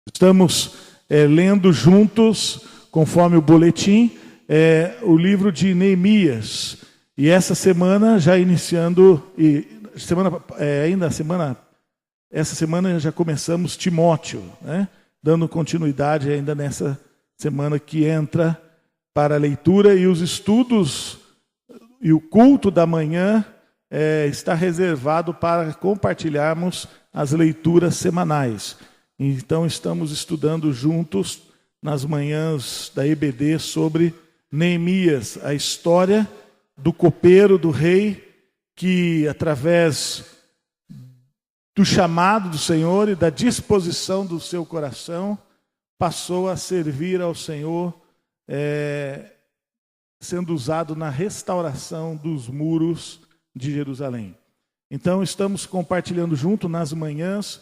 Estamos lendo juntos, conforme o boletim, o livro de Neemias. E essa semana, já iniciando, essa semana já começamos Timóteo, né? Dando continuidade ainda nessa semana que entra para a leitura, e os estudos e o culto da manhã está reservado para compartilharmos as leituras semanais. Então estamos estudando juntos nas manhãs da EBD sobre Neemias, a história do copeiro, do rei, que através do chamado do Senhor e da disposição do seu coração, passou a servir ao Senhor, sendo usado na restauração dos muros de Jerusalém. Então estamos compartilhando junto nas manhãs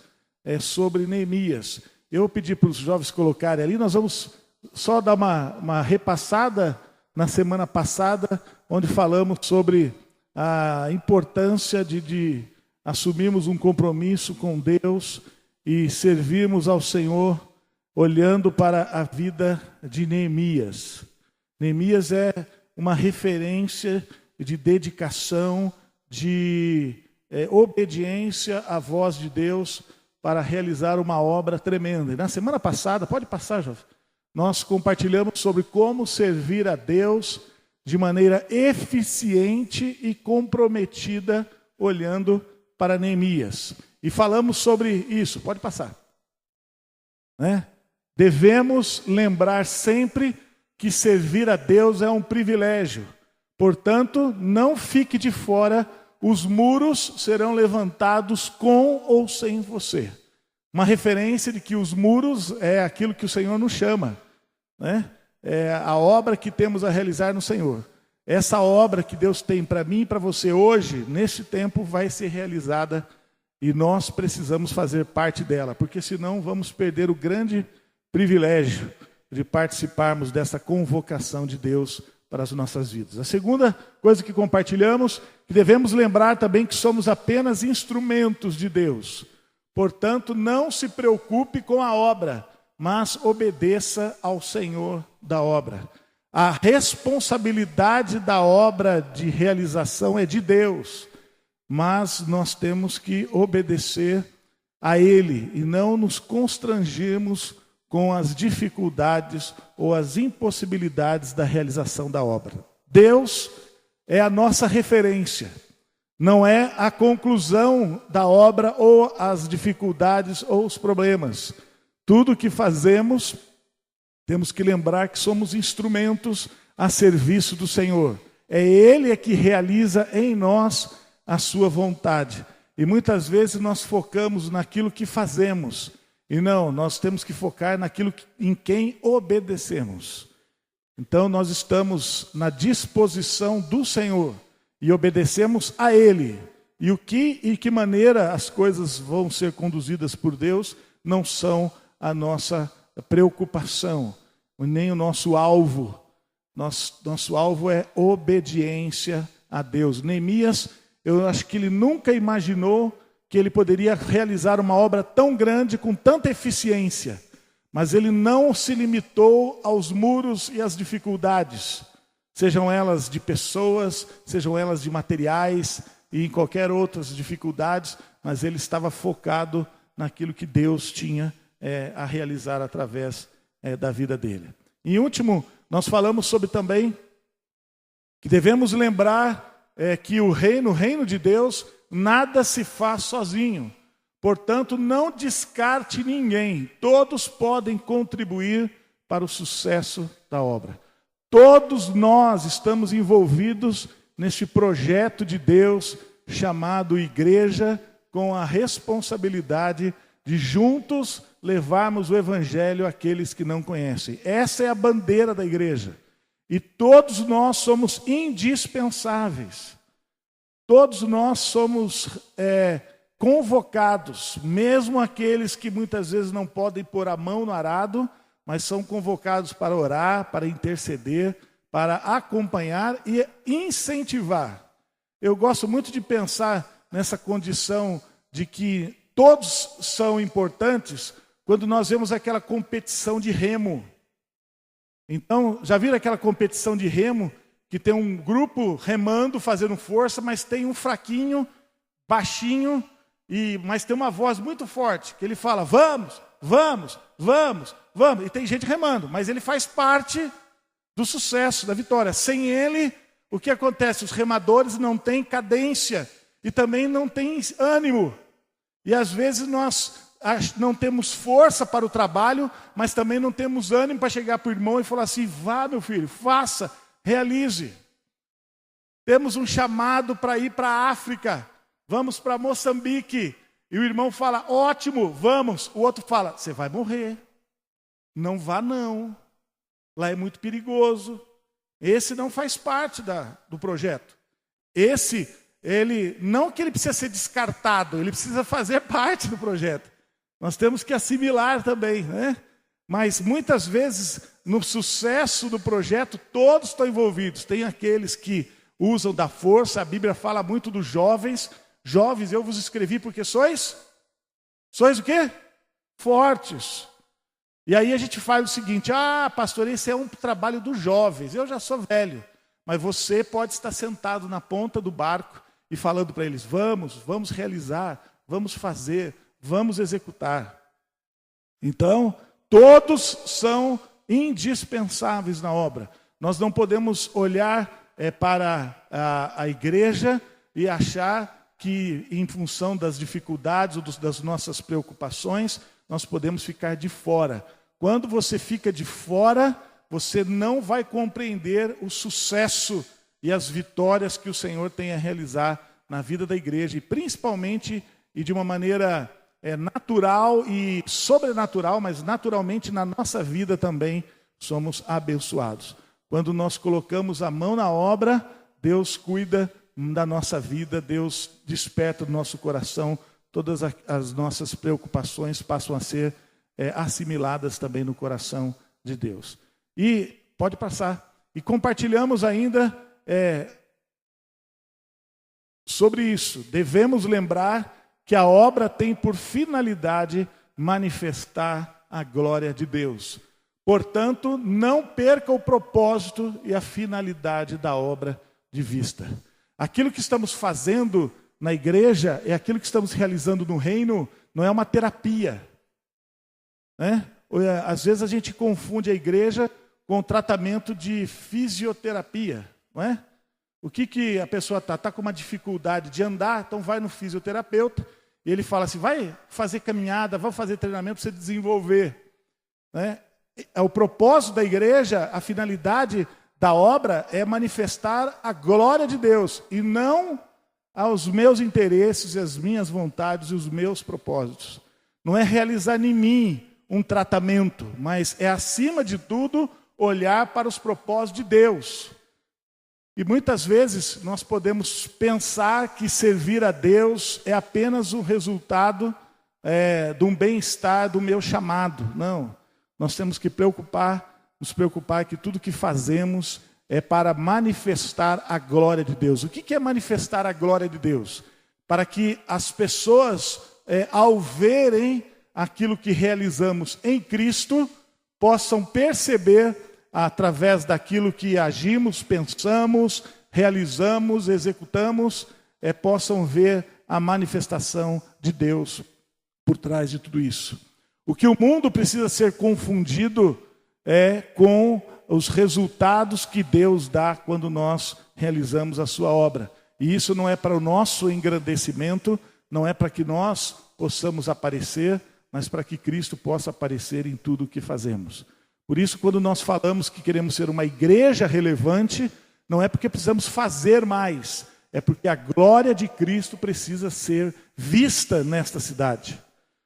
sobre Neemias. Eu pedi para os jovens colocarem ali, nós vamos só dar uma repassada na semana passada, onde falamos sobre a importância de assumirmos um compromisso com Deus e servirmos ao Senhor, olhando para a vida de Neemias. Neemias é uma referência de dedicação, de obediência à voz de Deus para realizar uma obra tremenda. E na semana passada, pode passar, jovem, nós compartilhamos sobre como servir a Deus de maneira eficiente e comprometida, olhando para Neemias. E falamos sobre isso, pode passar. Devemos lembrar sempre que servir a Deus é um privilégio. Portanto, não fique de fora, os muros serão levantados com ou sem você. Uma referência de que os muros é aquilo que o Senhor nos chama, né? É a obra que temos a realizar no Senhor. Essa obra que Deus tem para mim e para você hoje, neste tempo, vai ser realizada e nós precisamos fazer parte dela, porque senão vamos perder o grande privilégio de participarmos dessa convocação de Deus para as nossas vidas. A segunda coisa que compartilhamos, que devemos lembrar também que somos apenas instrumentos de Deus. Portanto, não se preocupe com a obra, mas obedeça ao Senhor da obra. A responsabilidade da obra de realização é de Deus, mas nós temos que obedecer a Ele e não nos constrangirmos com as dificuldades ou as impossibilidades da realização da obra. Deus é a nossa referência, não é a conclusão da obra ou as dificuldades ou os problemas. Tudo o que fazemos, temos que lembrar que somos instrumentos a serviço do Senhor. É Ele que realiza em nós a sua vontade. E muitas vezes nós focamos naquilo que fazemos. E não, nós temos que focar naquilo em quem obedecemos. Então nós estamos na disposição do Senhor e obedecemos a Ele. E que maneira as coisas vão ser conduzidas por Deus não são a nossa preocupação, nem o nosso alvo. Nosso alvo é obediência a Deus. Neemias, eu acho que ele nunca imaginou que ele poderia realizar uma obra tão grande com tanta eficiência. Mas ele não se limitou aos muros e às dificuldades, sejam elas de pessoas, sejam elas de materiais e em qualquer outras dificuldades, mas ele estava focado naquilo que Deus tinha a realizar através da vida dele. Em último, nós falamos sobre também que devemos lembrar que no reino de Deus, nada se faz sozinho. Portanto, não descarte ninguém. Todos podem contribuir para o sucesso da obra. Todos nós estamos envolvidos neste projeto de Deus chamado igreja, com a responsabilidade de juntos levarmos o evangelho àqueles que não conhecem. Essa é a bandeira da igreja. E todos nós somos indispensáveis. Todos nós somos convocados, mesmo aqueles que muitas vezes não podem pôr a mão no arado, mas são convocados para orar, para interceder, para acompanhar e incentivar. Eu gosto muito de pensar nessa condição de que todos são importantes, quando nós vemos aquela competição de remo. Então, já viram aquela competição de remo, que tem um grupo remando, fazendo força, mas tem um fraquinho, baixinho, mas tem uma voz muito forte, que ele fala, vamos, vamos, vamos, vamos. E tem gente remando, mas ele faz parte do sucesso, da vitória. Sem ele, o que acontece? Os remadores não têm cadência e também não têm ânimo. E às vezes nós não temos força para o trabalho, mas também não temos ânimo para chegar para o irmão e falar assim, vá meu filho, faça, realize. Temos um chamado para ir para a África, vamos para Moçambique. E o irmão fala, ótimo, vamos. O outro fala, você vai morrer, não vá não, lá é muito perigoso. Esse não faz parte do projeto. Não que ele precisa ser descartado, ele precisa fazer parte do projeto. Nós temos que assimilar também, né? Mas muitas vezes, no sucesso do projeto, todos estão envolvidos. Tem aqueles que usam da força, a Bíblia fala muito dos jovens. Jovens, eu vos escrevi porque sois o quê? Fortes. E aí a gente faz o seguinte, pastor, esse é um trabalho dos jovens, eu já sou velho. Mas você pode estar sentado na ponta do barco e falando para eles, vamos realizar, vamos fazer, vamos executar. Então, todos são indispensáveis na obra. Nós não podemos olhar para a igreja e achar que, em função das dificuldades ou das nossas preocupações, nós podemos ficar de fora. Quando você fica de fora, você não vai compreender o sucesso e as vitórias que o Senhor tem a realizar na vida da igreja, e principalmente e de uma maneira natural e sobrenatural, mas naturalmente na nossa vida também somos abençoados. Quando nós colocamos a mão na obra, Deus cuida da nossa vida, Deus desperta do nosso coração, todas as nossas preocupações passam a ser assimiladas também no coração de Deus. E pode passar. E compartilhamos ainda sobre isso. Devemos lembrar que a obra tem por finalidade manifestar a glória de Deus. Portanto, não perca o propósito e a finalidade da obra de vista. Aquilo que estamos fazendo na igreja é aquilo que estamos realizando no reino, não é uma terapia. Né? Às vezes a gente confunde a igreja com o tratamento de fisioterapia. Não é? O que a pessoa está com uma dificuldade de andar, então vai no fisioterapeuta, e ele fala assim, vai fazer caminhada, vai fazer treinamento para você desenvolver. Né? O propósito da igreja, a finalidade da obra é manifestar a glória de Deus, e não aos meus interesses, as minhas vontades e os meus propósitos. Não é realizar em mim um tratamento, mas é, acima de tudo, olhar para os propósitos de Deus. E muitas vezes nós podemos pensar que servir a Deus é apenas o resultado de um bem-estar do meu chamado. Não, nós temos que nos preocupar que tudo que fazemos é para manifestar a glória de Deus. O que é manifestar a glória de Deus? Para que as pessoas, ao verem aquilo que realizamos em Cristo, possam perceber através daquilo que agimos, pensamos, realizamos, executamos, possam ver a manifestação de Deus por trás de tudo isso. O que o mundo precisa ser confundido com os resultados que Deus dá quando nós realizamos a sua obra. E isso não é para o nosso engrandecimento, não é para que nós possamos aparecer, mas para que Cristo possa aparecer em tudo o que fazemos. Por isso, quando nós falamos que queremos ser uma igreja relevante, não é porque precisamos fazer mais, é porque a glória de Cristo precisa ser vista nesta cidade.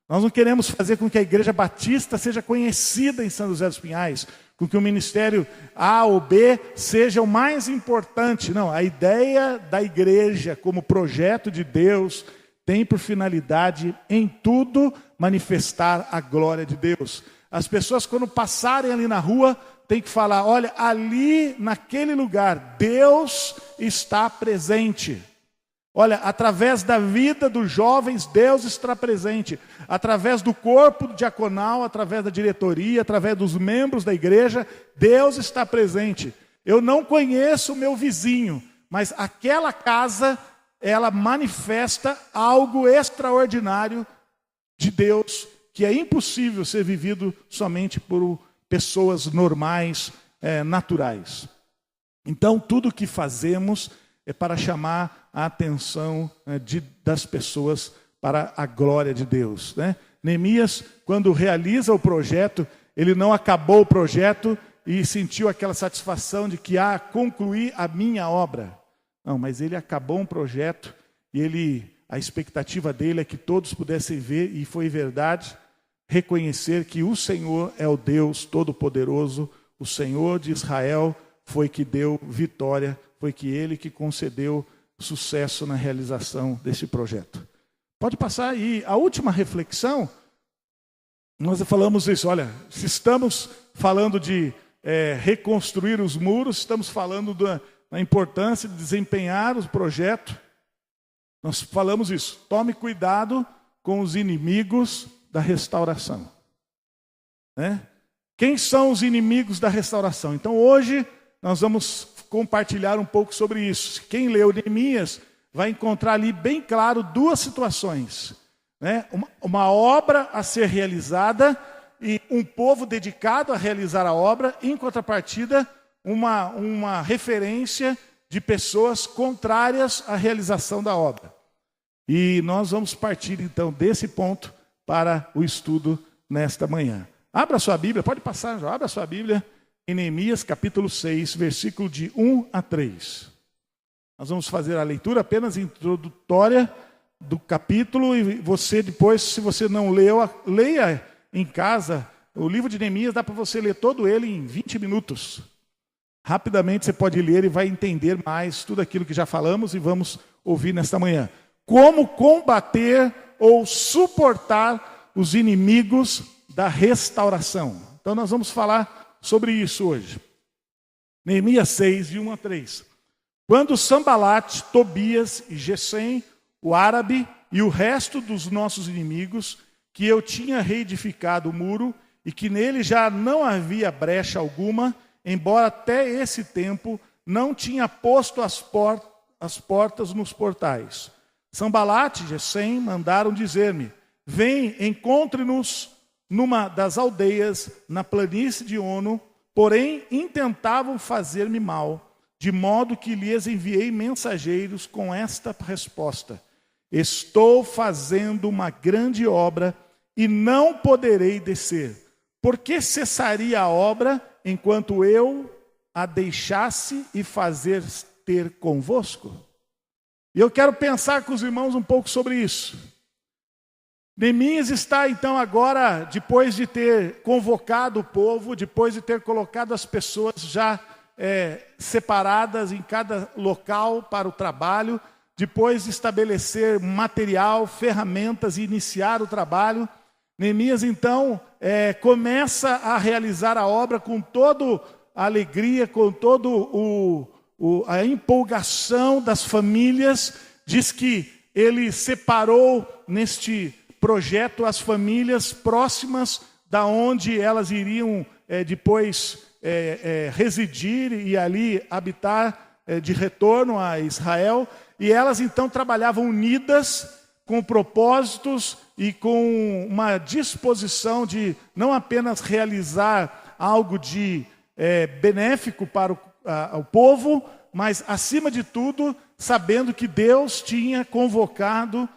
Nós não queremos fazer com que a Igreja Batista seja conhecida em São José dos Pinhais, com que o ministério A ou B seja o mais importante. Não, a ideia da igreja como projeto de Deus tem por finalidade, em tudo, manifestar a glória de Deus. As pessoas, quando passarem ali na rua, têm que falar, olha, ali naquele lugar, Deus está presente. Olha, através da vida dos jovens, Deus está presente. Através do corpo diaconal, através da diretoria, através dos membros da igreja, Deus está presente. Eu não conheço o meu vizinho, mas aquela casa, ela manifesta algo extraordinário de Deus, que é impossível ser vivido somente por pessoas normais, naturais. Então, tudo o que fazemos é para chamar a atenção das pessoas para a glória de Deus, né? Neemias, quando realiza o projeto, ele não acabou o projeto e sentiu aquela satisfação de que concluí a minha obra. Não, mas ele acabou um projeto e a expectativa dele é que todos pudessem ver, e foi verdade, reconhecer que o Senhor é o Deus Todo-Poderoso, o Senhor de Israel foi que deu vitória, foi que ele que concedeu sucesso na realização desse projeto. Pode passar aí. A última reflexão, nós falamos isso, olha, se estamos falando de reconstruir os muros, estamos falando da importância de desempenhar o projeto, nós falamos isso, tome cuidado com os inimigos da restauração. Né? Quem são os inimigos da restauração? Então hoje nós vamos compartilhar um pouco sobre isso. Quem leu Neemias vai encontrar ali bem claro duas situações, né? Uma obra a ser realizada e um povo dedicado a realizar a obra, em contrapartida, uma referência de pessoas contrárias à realização da obra. E nós vamos partir então desse ponto para o estudo nesta manhã. Abra sua Bíblia, pode passar, já abra sua Bíblia em Neemias capítulo 6, versículo de 1 a 3. Nós vamos fazer a leitura apenas introdutória do capítulo, e você depois, se você não leu, leia em casa. O livro de Neemias dá para você ler todo ele em 20 minutos. Rapidamente você pode ler e vai entender mais tudo aquilo que já falamos e vamos ouvir nesta manhã. Como combater ou suportar os inimigos da restauração. Então nós vamos falar sobre isso hoje. Neemias 6, de 1 a 3. Quando Sambalate, Tobias e Gesem, o árabe, e o resto dos nossos inimigos, que eu tinha reedificado o muro, e que nele já não havia brecha alguma, embora até esse tempo não tinha posto as portas nos portais. Sambalate e Gesem mandaram dizer-me: vem, encontre-nos numa das aldeias, na planície de Ono, porém intentavam fazer-me mal, de modo que lhes enviei mensageiros com esta resposta: estou fazendo uma grande obra e não poderei descer. Por que cessaria a obra enquanto eu a deixasse e fazer ter convosco? E eu quero pensar com os irmãos um pouco sobre isso. Neemias está então agora, depois de ter convocado o povo, depois de ter colocado as pessoas já separadas em cada local para o trabalho, depois de estabelecer material, ferramentas e iniciar o trabalho, Neemias então começa a realizar a obra com toda a alegria, com toda a empolgação das famílias. Diz que ele separou neste projeto as famílias próximas da onde elas iriam depois residir e ali habitar de retorno a Israel. E elas então trabalhavam unidas com propósitos e com uma disposição de não apenas realizar algo de benéfico para o povo, mas acima de tudo sabendo que Deus tinha convocado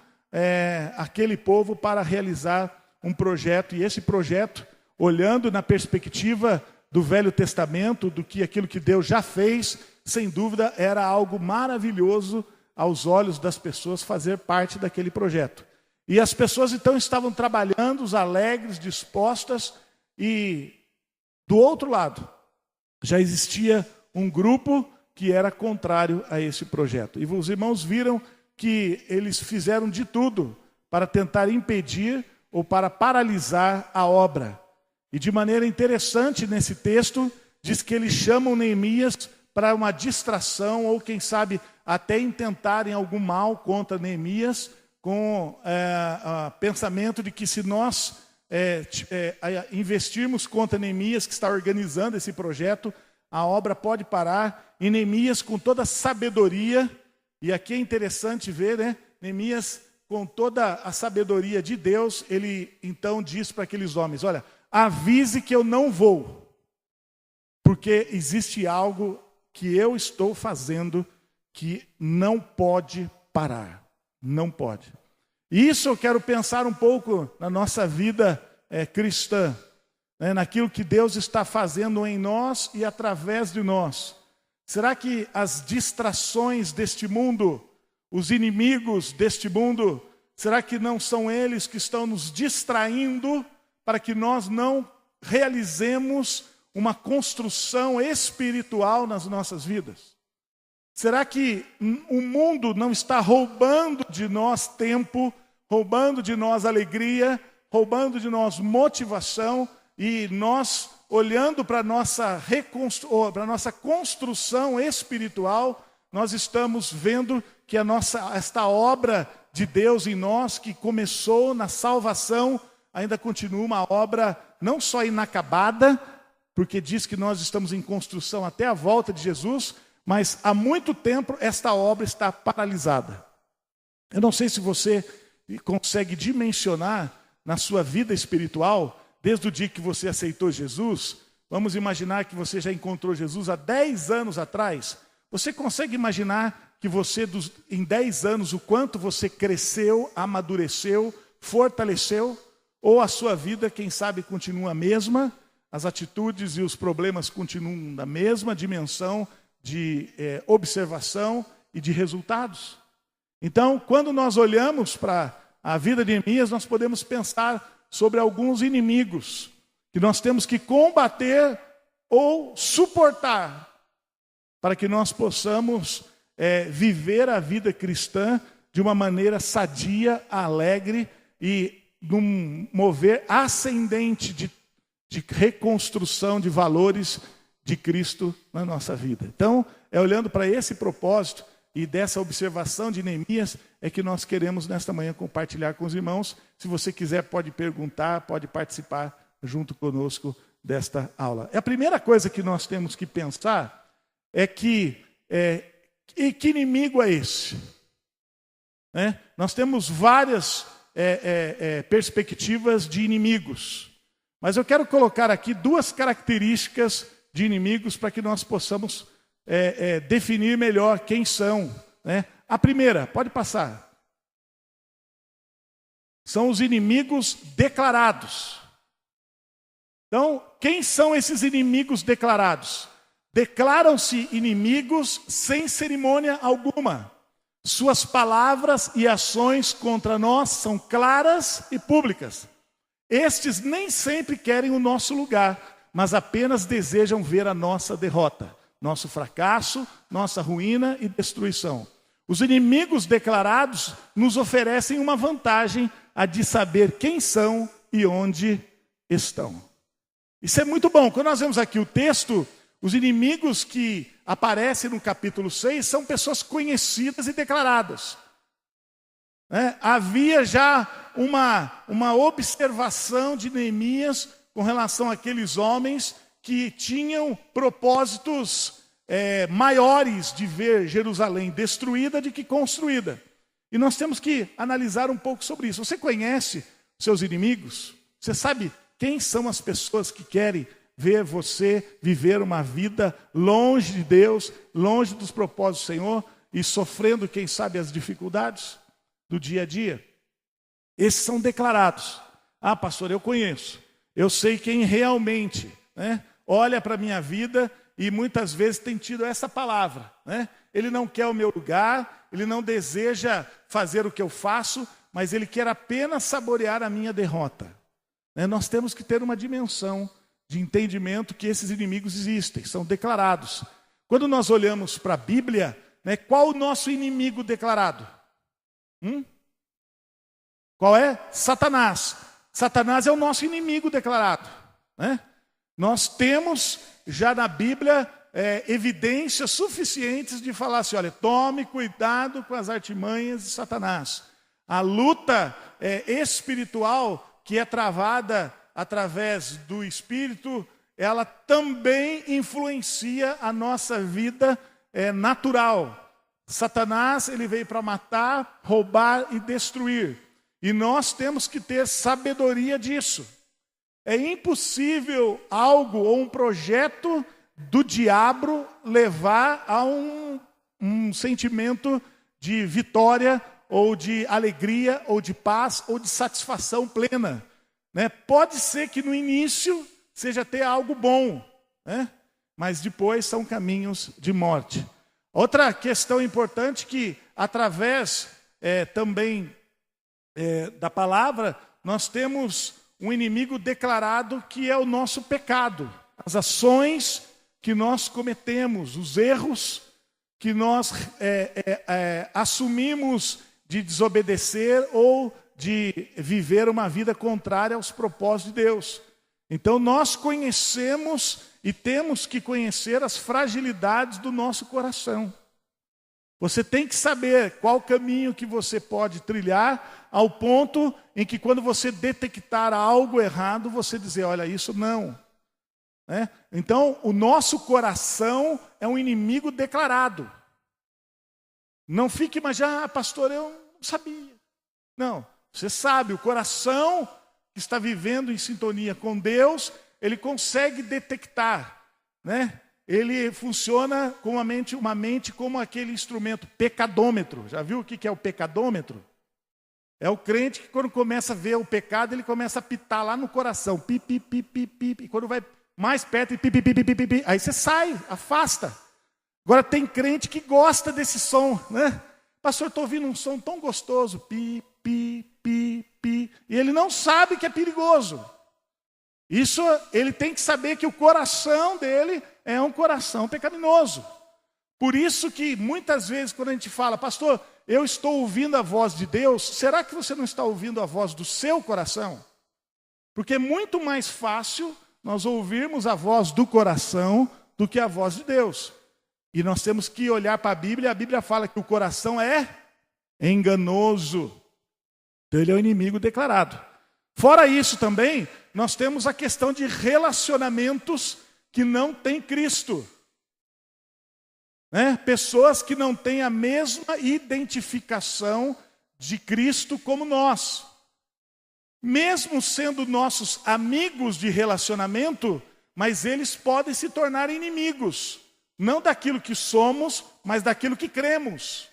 aquele povo para realizar um projeto. E esse projeto, olhando na perspectiva do Velho Testamento, aquilo que Deus já fez, sem dúvida era algo maravilhoso aos olhos das pessoas fazer parte daquele projeto. E as pessoas então estavam trabalhando, alegres, dispostas, e do outro lado já existia um grupo que era contrário a esse projeto. E os irmãos viram que eles fizeram de tudo para tentar impedir ou para paralisar a obra. E de maneira interessante nesse texto, diz que eles chamam Neemias para uma distração ou quem sabe até intentarem algum mal contra Neemias, com pensamento de que se nós investirmos contra Neemias, que está organizando esse projeto, a obra pode parar. E Neemias, com toda a sabedoria, e aqui é interessante ver, né? Neemias, com toda a sabedoria de Deus, ele então diz para aqueles homens: olha, avise que eu não vou, porque existe algo que eu estou fazendo que não pode parar. Não pode. E isso eu quero pensar um pouco na nossa vida cristã, né, naquilo que Deus está fazendo em nós e através de nós. Será que as distrações deste mundo, os inimigos deste mundo, será que não são eles que estão nos distraindo para que nós não realizemos uma construção espiritual nas nossas vidas? Será que o mundo não está roubando de nós tempo, roubando de nós alegria, roubando de nós motivação, e nós, olhando para a nossa construção espiritual, nós estamos vendo que esta obra de Deus em nós, que começou na salvação, ainda continua uma obra não só inacabada, porque diz que nós estamos em construção até a volta de Jesus, mas há muito tempo esta obra está paralisada. Eu não sei se você consegue dimensionar na sua vida espiritual, desde o dia que você aceitou Jesus. Vamos imaginar que você já encontrou Jesus há 10 anos atrás. Você consegue imaginar que você, em 10 anos, o quanto você cresceu, amadureceu, fortaleceu? Ou a sua vida, quem sabe, continua a mesma, as atitudes e os problemas continuam na mesma dimensão de observação e de resultados? Então, quando nós olhamos para a vida de Neemias, nós podemos pensar sobre alguns inimigos que nós temos que combater ou suportar para que nós possamos viver a vida cristã de uma maneira sadia, alegre e num mover ascendente de reconstrução de valores de Cristo na nossa vida. Então, olhando para esse propósito e dessa observação de Neemias, é que nós queremos nesta manhã compartilhar com os irmãos. Se você quiser, pode perguntar, pode participar junto conosco desta aula. A primeira coisa que nós temos que pensar é que inimigo é esse? Nós temos várias perspectivas de inimigos, mas eu quero colocar aqui 2 características de inimigos para que nós possamos definir melhor quem são. A primeira, pode passar, são os inimigos declarados. Então, quem são esses inimigos declarados? Declaram-se inimigos sem cerimônia alguma. Suas palavras e ações contra nós são claras e públicas. Estes nem sempre querem o nosso lugar, mas apenas desejam ver a nossa derrota, nosso fracasso, nossa ruína e destruição. Os inimigos declarados nos oferecem uma vantagem, a de saber quem são e onde estão. Isso é muito bom. Quando nós vemos aqui o texto, os inimigos que aparecem no capítulo 6 são pessoas conhecidas e declaradas. Havia já uma observação de Neemias com relação àqueles homens que tinham propósitos maiores de ver Jerusalém destruída do que construída. E nós temos que analisar um pouco sobre isso. Você conhece seus inimigos? Você sabe quem são as pessoas que querem ver você viver uma vida longe de Deus, longe dos propósitos do Senhor e sofrendo, quem sabe, as dificuldades do dia a dia? Esses são declarados. Ah, pastor, eu conheço. Eu sei quem realmente olha para a minha vida e muitas vezes tem tido essa palavra. Ele não quer o meu lugar, ele não deseja fazer o que eu faço, mas ele quer apenas saborear a minha derrota. Nós temos que ter uma dimensão de entendimento que esses inimigos existem, são declarados. Quando nós olhamos para a Bíblia, qual o nosso inimigo declarado? Qual é? Satanás. Satanás é o nosso inimigo declarado. Nós temos já na Bíblia evidências suficientes de falar assim, olha, tome cuidado com as artimanhas de Satanás. A luta espiritual que é travada através do Espírito, ela também influencia a nossa vida natural. Satanás, ele veio para matar, roubar e destruir. E nós temos que ter sabedoria disso. É impossível algo ou um projeto do diabo levar a um sentimento de vitória, ou de alegria, ou de paz, ou de satisfação plena. Né? Pode ser que no início seja ter algo bom, né? Mas depois são caminhos de morte. Outra questão importante que através também da palavra, nós temos um inimigo declarado que é o nosso pecado. As ações que nós cometemos, os erros que nós assumimos de desobedecer ou de viver uma vida contrária aos propósitos de Deus. Então nós conhecemos e temos que conhecer as fragilidades do nosso coração. Você tem que saber qual caminho que você pode trilhar ao ponto em que quando você detectar algo errado, você dizer, olha, isso não. Então, o nosso coração é um inimigo declarado. Não fique imaginando, pastor, eu não sabia. Não, você sabe, o coração que está vivendo em sintonia com Deus, ele consegue detectar, né? Ele funciona com uma mente como aquele instrumento pecadômetro. Já viu o que é o pecadômetro? É o crente que quando começa a ver o pecado, ele começa a pitar lá no coração. Pi, pi, pi, pi, pi, e quando vai mais perto, pi, pi, pi, pi, pi, pi, aí você sai, afasta. Agora tem crente que gosta desse som, né? Pastor, estou ouvindo um som tão gostoso. Pi, pi, pi, pi. E ele não sabe que é perigoso. Isso, ele tem que saber que o coração dele é um coração pecaminoso. Por isso que muitas vezes quando a gente fala, pastor, eu estou ouvindo a voz de Deus, será que você não está ouvindo a voz do seu coração? Porque é muito mais fácil nós ouvirmos a voz do coração do que a voz de Deus. E nós temos que olhar para a Bíblia fala que o coração é enganoso. Então ele é o inimigo declarado. Fora isso também, nós temos a questão de relacionamentos que não têm Cristo. Pessoas que não têm a mesma identificação de Cristo como nós. Mesmo sendo nossos amigos de relacionamento, mas eles podem se tornar inimigos. Não daquilo que somos, mas daquilo que cremos.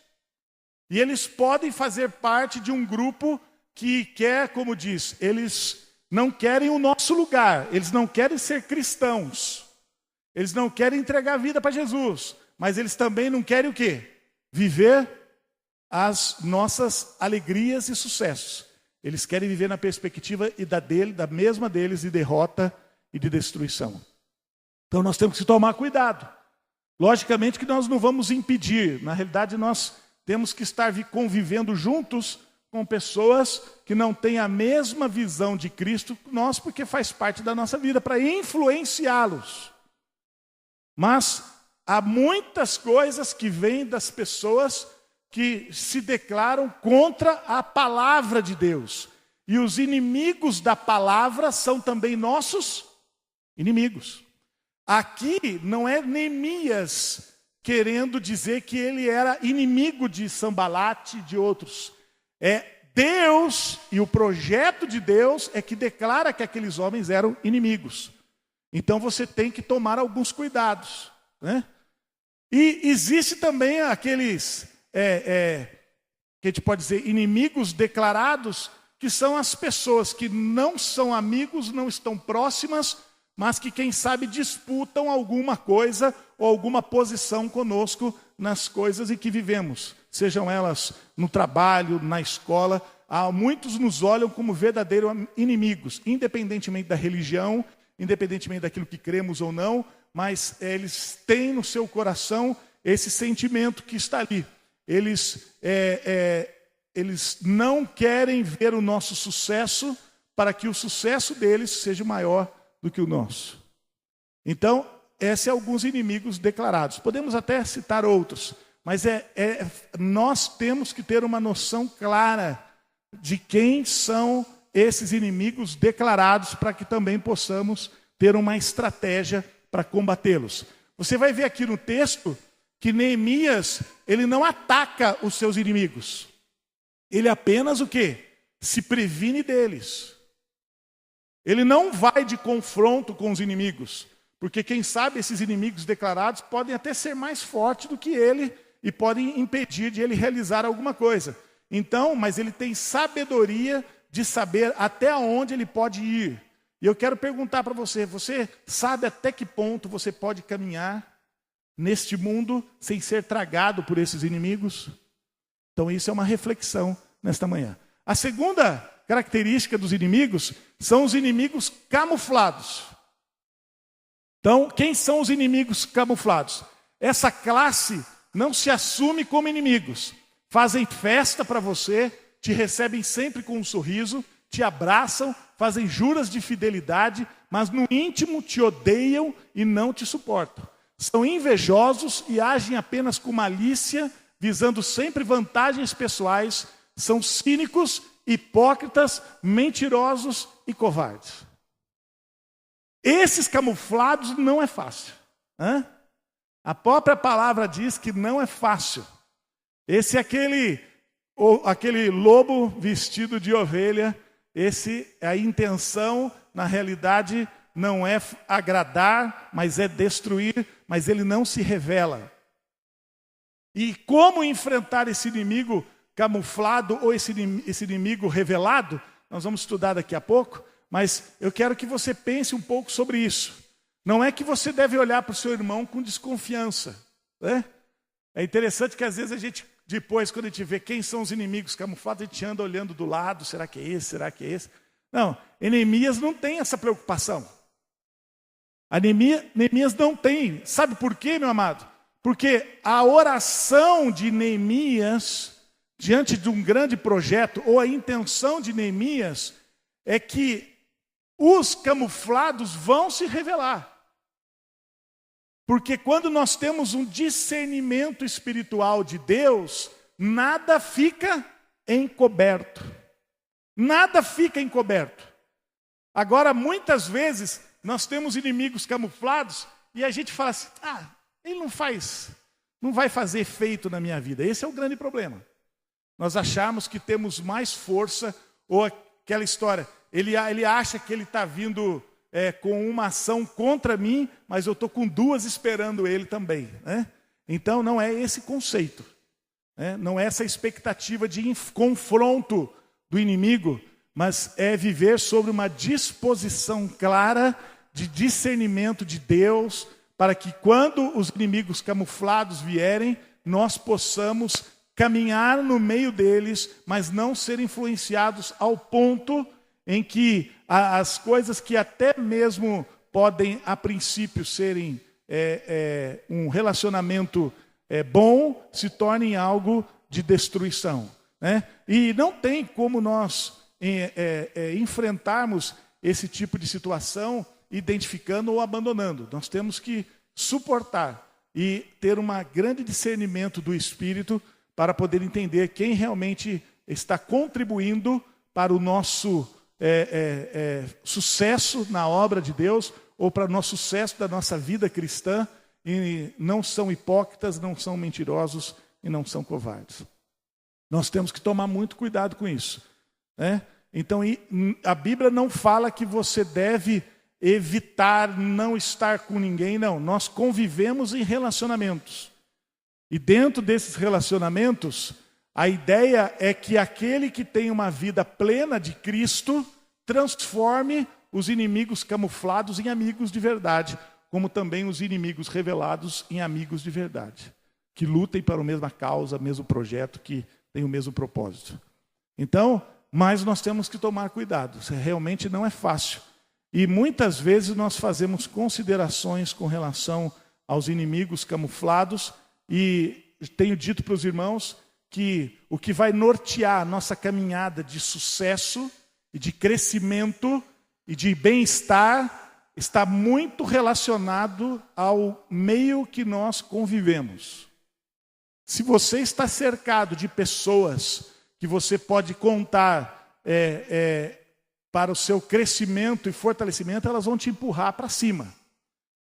E eles podem fazer parte de um grupo que quer, como diz, eles não querem o nosso lugar, eles não querem ser cristãos, eles não querem entregar a vida para Jesus, mas eles também não querem o quê? Viver as nossas alegrias e sucessos. Eles querem viver na perspectiva da mesma deles de derrota e de destruição. Então nós temos que tomar cuidado. Logicamente que nós não vamos impedir, na realidade nós temos que estar convivendo juntos com pessoas que não têm a mesma visão de Cristo que nós, porque faz parte da nossa vida, para influenciá-los. Mas há muitas coisas que vêm das pessoas que se declaram contra a palavra de Deus. E os inimigos da palavra são também nossos inimigos. Aqui não é Neemias querendo dizer que ele era inimigo de Sambalate e de outros. É Deus e o projeto de Deus é que declara que aqueles homens eram inimigos. Então você tem que tomar alguns cuidados, né? E existe também aqueles, que a gente pode dizer, inimigos declarados, que são as pessoas que não são amigos, não estão próximas, mas que, quem sabe, disputam alguma coisa ou alguma posição conosco nas coisas em que vivemos. Sejam elas no trabalho, na escola. Muitos nos olham como verdadeiros inimigos, independentemente da religião, independentemente daquilo que cremos ou não, mas eles têm no seu coração esse sentimento que está ali. Eles não querem ver o nosso sucesso para que o sucesso deles seja maior do que o nosso. Então, esses alguns inimigos declarados. Podemos até citar outros, mas nós temos que ter uma noção clara de quem são esses inimigos declarados para que também possamos ter uma estratégia para combatê-los. Você vai ver aqui no texto que Neemias, ele não ataca os seus inimigos. Ele apenas o quê? Se previne deles. Ele não vai de confronto com os inimigos, porque quem sabe esses inimigos declarados podem até ser mais fortes do que ele e podem impedir de ele realizar alguma coisa. Então, mas ele tem sabedoria de saber até onde ele pode ir. E eu quero perguntar para você, você sabe até que ponto você pode caminhar neste mundo sem ser tragado por esses inimigos? Então isso é uma reflexão nesta manhã. A segunda característica dos inimigos são os inimigos camuflados. Então, quem são os inimigos camuflados? Essa classe não se assume como inimigos. Fazem festa para você, te recebem sempre com um sorriso, te abraçam, fazem juras de fidelidade, mas no íntimo te odeiam e não te suportam. São invejosos e agem apenas com malícia, visando sempre vantagens pessoais. São cínicos, hipócritas, mentirosos e covardes. Esses camuflados não é fácil. A própria palavra diz que não é fácil. Esse é aquele lobo vestido de ovelha. A intenção, na realidade, não é agradar, mas é destruir, mas ele não se revela. E como enfrentar esse inimigo camuflado ou esse inimigo revelado? Nós vamos estudar daqui a pouco, mas eu quero que você pense um pouco sobre isso. Não é que você deve olhar para o seu irmão com desconfiança, né? É interessante que às vezes a gente, depois, quando a gente vê quem são os inimigos camuflados, a gente anda olhando do lado, será que é esse, será que é esse? Não, Neemias não tem essa preocupação. Neemias não tem. Sabe por quê, meu amado? Porque a oração de Neemias, diante de um grande projeto, ou a intenção de Neemias, é que os camuflados vão se revelar. Porque quando nós temos um discernimento espiritual de Deus, nada fica encoberto. Nada fica encoberto. Agora, muitas vezes, nós temos inimigos camuflados e a gente fala assim, ele não vai fazer efeito na minha vida. Esse é o grande problema. Nós achamos que temos mais força, ou aquela história, ele acha que ele está vindo com uma ação contra mim, mas eu estou com duas esperando ele também, né? Então não é esse conceito, né? Não é essa expectativa de confronto do inimigo, mas é viver sobre uma disposição clara de discernimento de Deus, para que quando os inimigos camuflados vierem, nós possamos caminhar no meio deles, mas não ser influenciados ao ponto em que as coisas que até mesmo podem, a princípio, serem um relacionamento bom, se tornem algo de destruição, né? E não tem como nós enfrentarmos esse tipo de situação identificando ou abandonando. Nós temos que suportar e ter um grande discernimento do Espírito para poder entender quem realmente está contribuindo para o nosso sucesso na obra de Deus ou para o nosso sucesso da nossa vida cristã, e não são hipócritas, não são mentirosos e não são covardes. Nós temos que tomar muito cuidado com isso, né? Então, a Bíblia não fala que você deve evitar não estar com ninguém, não. Nós convivemos em relacionamentos. E dentro desses relacionamentos, a ideia é que aquele que tem uma vida plena de Cristo transforme os inimigos camuflados em amigos de verdade, como também os inimigos revelados em amigos de verdade, que lutem para a mesma causa, mesmo projeto, que tem o mesmo propósito. Então, mas nós temos que tomar cuidado, realmente não é fácil. E muitas vezes nós fazemos considerações com relação aos inimigos camuflados, e tenho dito para os irmãos que o que vai nortear a nossa caminhada de sucesso e de crescimento e de bem-estar está muito relacionado ao meio que nós convivemos. Se você está cercado de pessoas que você pode contar para o seu crescimento e fortalecimento, elas vão te empurrar para cima.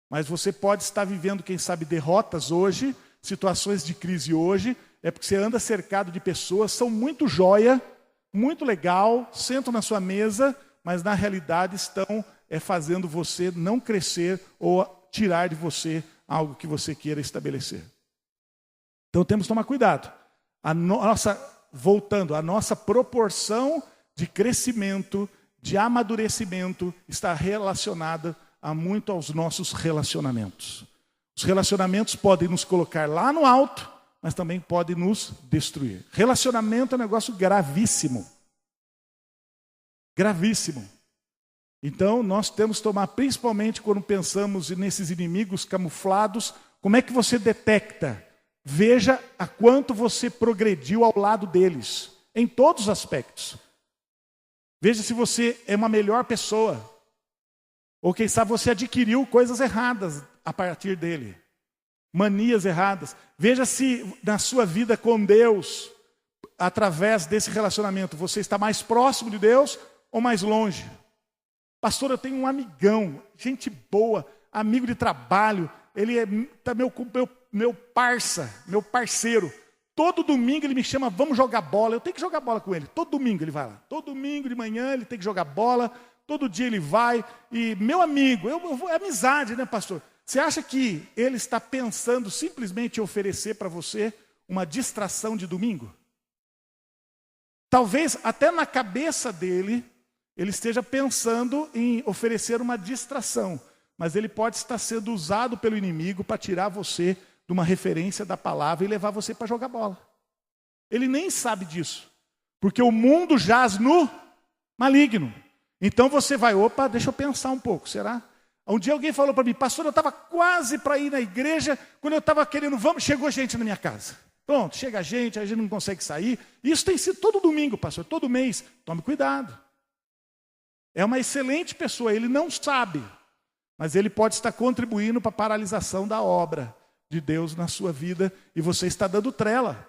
Mas você pode estar vivendo, quem sabe, derrotas hoje, situações de crise hoje, é porque você anda cercado de pessoas, são muito joia, muito legal, sentam na sua mesa, mas na realidade estão fazendo você não crescer ou tirar de você algo que você queira estabelecer. Então temos que tomar cuidado. Voltando, a nossa proporção de crescimento, de amadurecimento, está relacionada muito aos nossos relacionamentos. Os relacionamentos podem nos colocar lá no alto, mas também podem nos destruir. Relacionamento é um negócio gravíssimo. Gravíssimo. Então, nós temos que tomar, principalmente quando pensamos nesses inimigos camuflados, como é que você detecta? Veja a quanto você progrediu ao lado deles, em todos os aspectos. Veja se você é uma melhor pessoa, ou quem sabe você adquiriu coisas erradas a partir dele, manias erradas. Veja se na sua vida com Deus, através desse relacionamento, você está mais próximo de Deus ou mais longe. Pastor, eu tenho um amigão, gente boa, amigo de trabalho, ele é meu parceiro. Todo domingo ele me chama, vamos jogar bola. Eu tenho que jogar bola com ele. Todo domingo ele vai lá. Todo domingo de manhã ele tem que jogar bola. Todo dia ele vai. E meu amigo, é amizade, né, pastor? Você acha que ele está pensando simplesmente em oferecer para você uma distração de domingo? Talvez até na cabeça dele, ele esteja pensando em oferecer uma distração. Mas ele pode estar sendo usado pelo inimigo para tirar você de uma referência da palavra e levar você para jogar bola. Ele nem sabe disso. Porque o mundo jaz no maligno. Então você vai, deixa eu pensar um pouco, será? Um dia alguém falou para mim, pastor, eu estava quase para ir na igreja, quando eu estava querendo, chegou gente na minha casa. Pronto, chega a gente não consegue sair. Isso tem sido todo domingo, pastor, todo mês. Tome cuidado. É uma excelente pessoa, ele não sabe, mas ele pode estar contribuindo para a paralisação da obra de Deus na sua vida, e você está dando trela.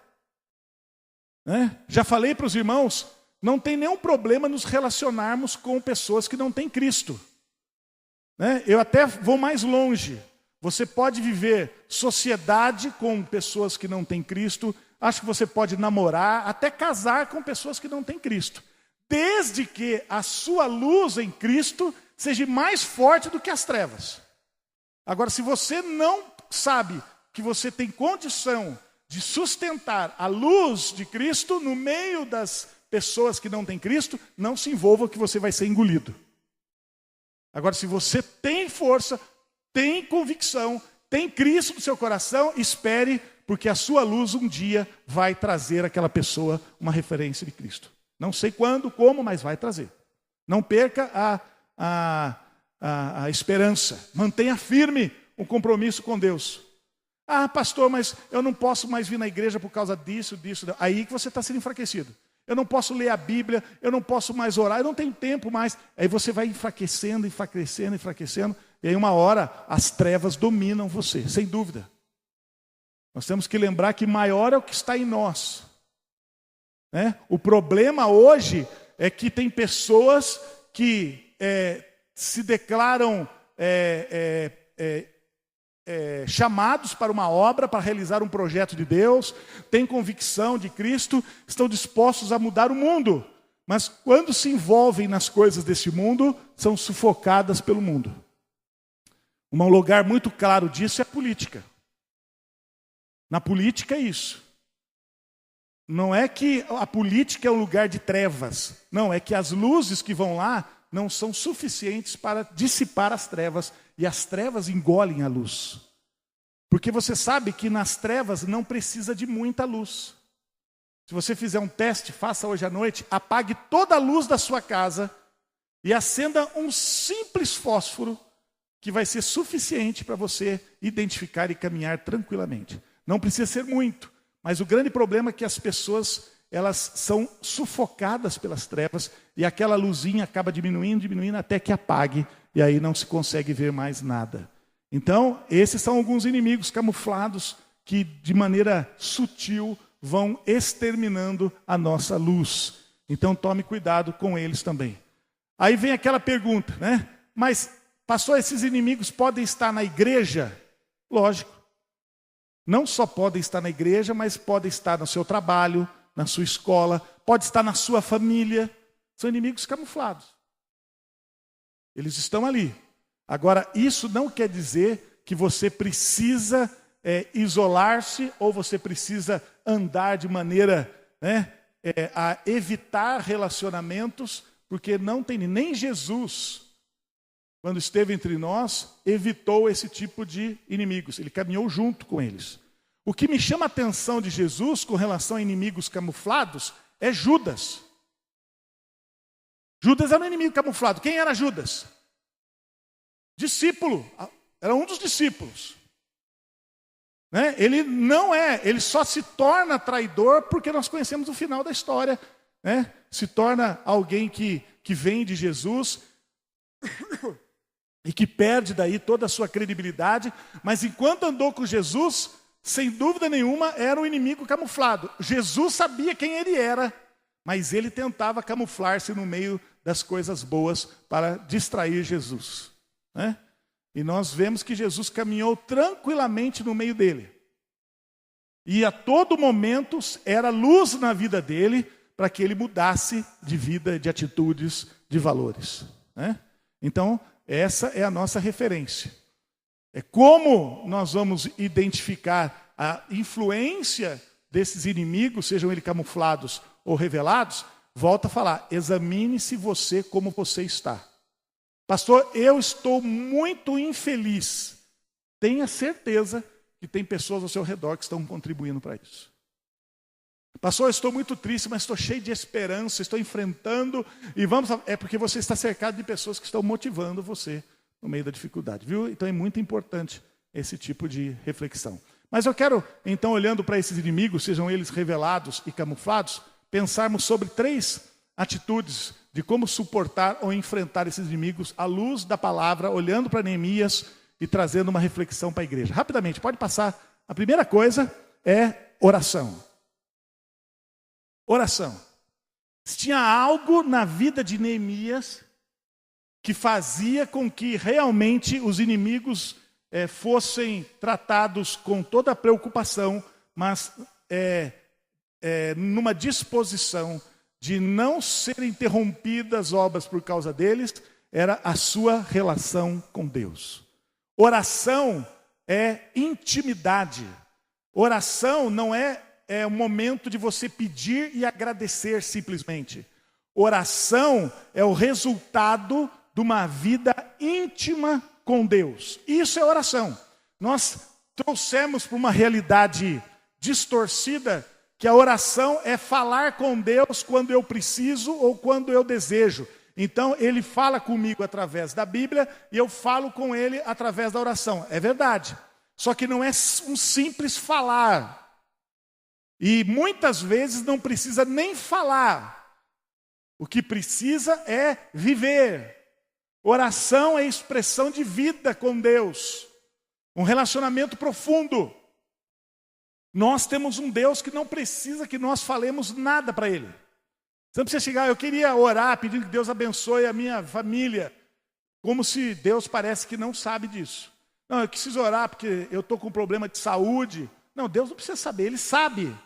Né? Já falei para os irmãos, não tem nenhum problema nos relacionarmos com pessoas que não têm Cristo. Né? Eu até vou mais longe. Você pode viver sociedade com pessoas que não têm Cristo, acho que você pode namorar, até casar com pessoas que não têm Cristo. Desde que a sua luz em Cristo seja mais forte do que as trevas. Agora, se você não sabe que você tem condição de sustentar a luz de Cristo no meio das pessoas que não têm Cristo, não se envolva que você vai ser engolido. Agora, se você tem força, tem convicção, tem Cristo no seu coração, espere, porque a sua luz um dia vai trazer àquela pessoa uma referência de Cristo. Não sei quando, como, mas vai trazer. Não perca a esperança. Mantenha firme o compromisso com Deus. Ah, pastor, mas eu não posso mais vir na igreja por causa disso. Aí que você está sendo enfraquecido. Eu não posso ler a Bíblia, eu não posso mais orar, eu não tenho tempo mais. Aí você vai enfraquecendo. E aí uma hora as trevas dominam você, sem dúvida. Nós temos que lembrar que maior é o que está em nós. Né? O problema hoje é que tem pessoas que se declaram chamados para uma obra, para realizar um projeto de Deus, têm convicção de Cristo, estão dispostos a mudar o mundo. Mas quando se envolvem nas coisas desse mundo, são sufocadas pelo mundo. Um lugar muito claro disso é a política. Na política é isso. Não é que a política é um lugar de trevas. Não, é que as luzes que vão lá não são suficientes para dissipar as trevas. E as trevas engolem a luz. Porque você sabe que nas trevas não precisa de muita luz. Se você fizer um teste, faça hoje à noite, apague toda a luz da sua casa e acenda um simples fósforo que vai ser suficiente para você identificar e caminhar tranquilamente. Não precisa ser muito. Mas o grande problema é que as pessoas, elas são sufocadas pelas trevas e aquela luzinha acaba diminuindo, até que apague e aí não se consegue ver mais nada. Então, esses são alguns inimigos camuflados que de maneira sutil vão exterminando a nossa luz. Então tome cuidado com eles também. Aí vem aquela pergunta, né? Mas, pastor, esses inimigos podem estar na igreja? Lógico. Não só podem estar na igreja, mas podem estar no seu trabalho, na sua escola, pode estar na sua família. São inimigos camuflados. Eles estão ali. Agora, isso não quer dizer que você precisa isolar-se ou você precisa andar de maneira a evitar relacionamentos, porque não tem nem Jesus, quando esteve entre nós, evitou esse tipo de inimigos. Ele caminhou junto com eles. O que me chama a atenção de Jesus com relação a inimigos camuflados é Judas. Judas era um inimigo camuflado. Quem era Judas? Discípulo. Era um dos discípulos. Né? Ele só se torna traidor porque nós conhecemos o final da história. Né? Se torna alguém que vem de Jesus e que perde daí toda a sua credibilidade, mas enquanto andou com Jesus, sem dúvida nenhuma, era um inimigo camuflado. Jesus sabia quem ele era, mas ele tentava camuflar-se no meio das coisas boas para distrair Jesus. Né? E nós vemos que Jesus caminhou tranquilamente no meio dele. E a todo momento era luz na vida dele para que ele mudasse de vida, de atitudes, de valores. Né? Então, essa é a nossa referência. É como nós vamos identificar a influência desses inimigos, sejam eles camuflados ou revelados. Volto a falar, examine-se você como você está. Pastor, eu estou muito infeliz. Tenha certeza que tem pessoas ao seu redor que estão contribuindo para isso. Pastor, eu estou muito triste, mas estou cheio de esperança, estou enfrentando, é porque você está cercado de pessoas que estão motivando você no meio da dificuldade, viu? Então é muito importante esse tipo de reflexão. Mas eu quero, então, olhando para esses inimigos, sejam eles revelados e camuflados, pensarmos sobre 3 atitudes de como suportar ou enfrentar esses inimigos à luz da palavra, olhando para Neemias e trazendo uma reflexão para a igreja. Rapidamente, pode passar. A primeira coisa é oração. Oração. Se tinha algo na vida de Neemias que fazia com que realmente os inimigos fossem tratados com toda a preocupação, mas numa disposição de não serem interrompidas obras por causa deles, era a sua relação com Deus. Oração é intimidade. Oração não é um momento de você pedir e agradecer simplesmente. Oração é o resultado de uma vida íntima com Deus. Isso é oração. Nós trouxemos para uma realidade distorcida que a oração é falar com Deus quando eu preciso ou quando eu desejo. Então, ele fala comigo através da Bíblia e eu falo com ele através da oração. É verdade. Só que não é um simples falar. E muitas vezes não precisa nem falar. O que precisa é viver. Oração é expressão de vida com Deus. Um relacionamento profundo. Nós temos um Deus que não precisa que nós falemos nada para Ele. Você não precisa chegar, eu queria orar pedindo que Deus abençoe a minha família. Como se Deus parece que não sabe disso. Não, eu preciso orar porque eu estou com um problema de saúde. Não, Deus não precisa saber, Ele sabe.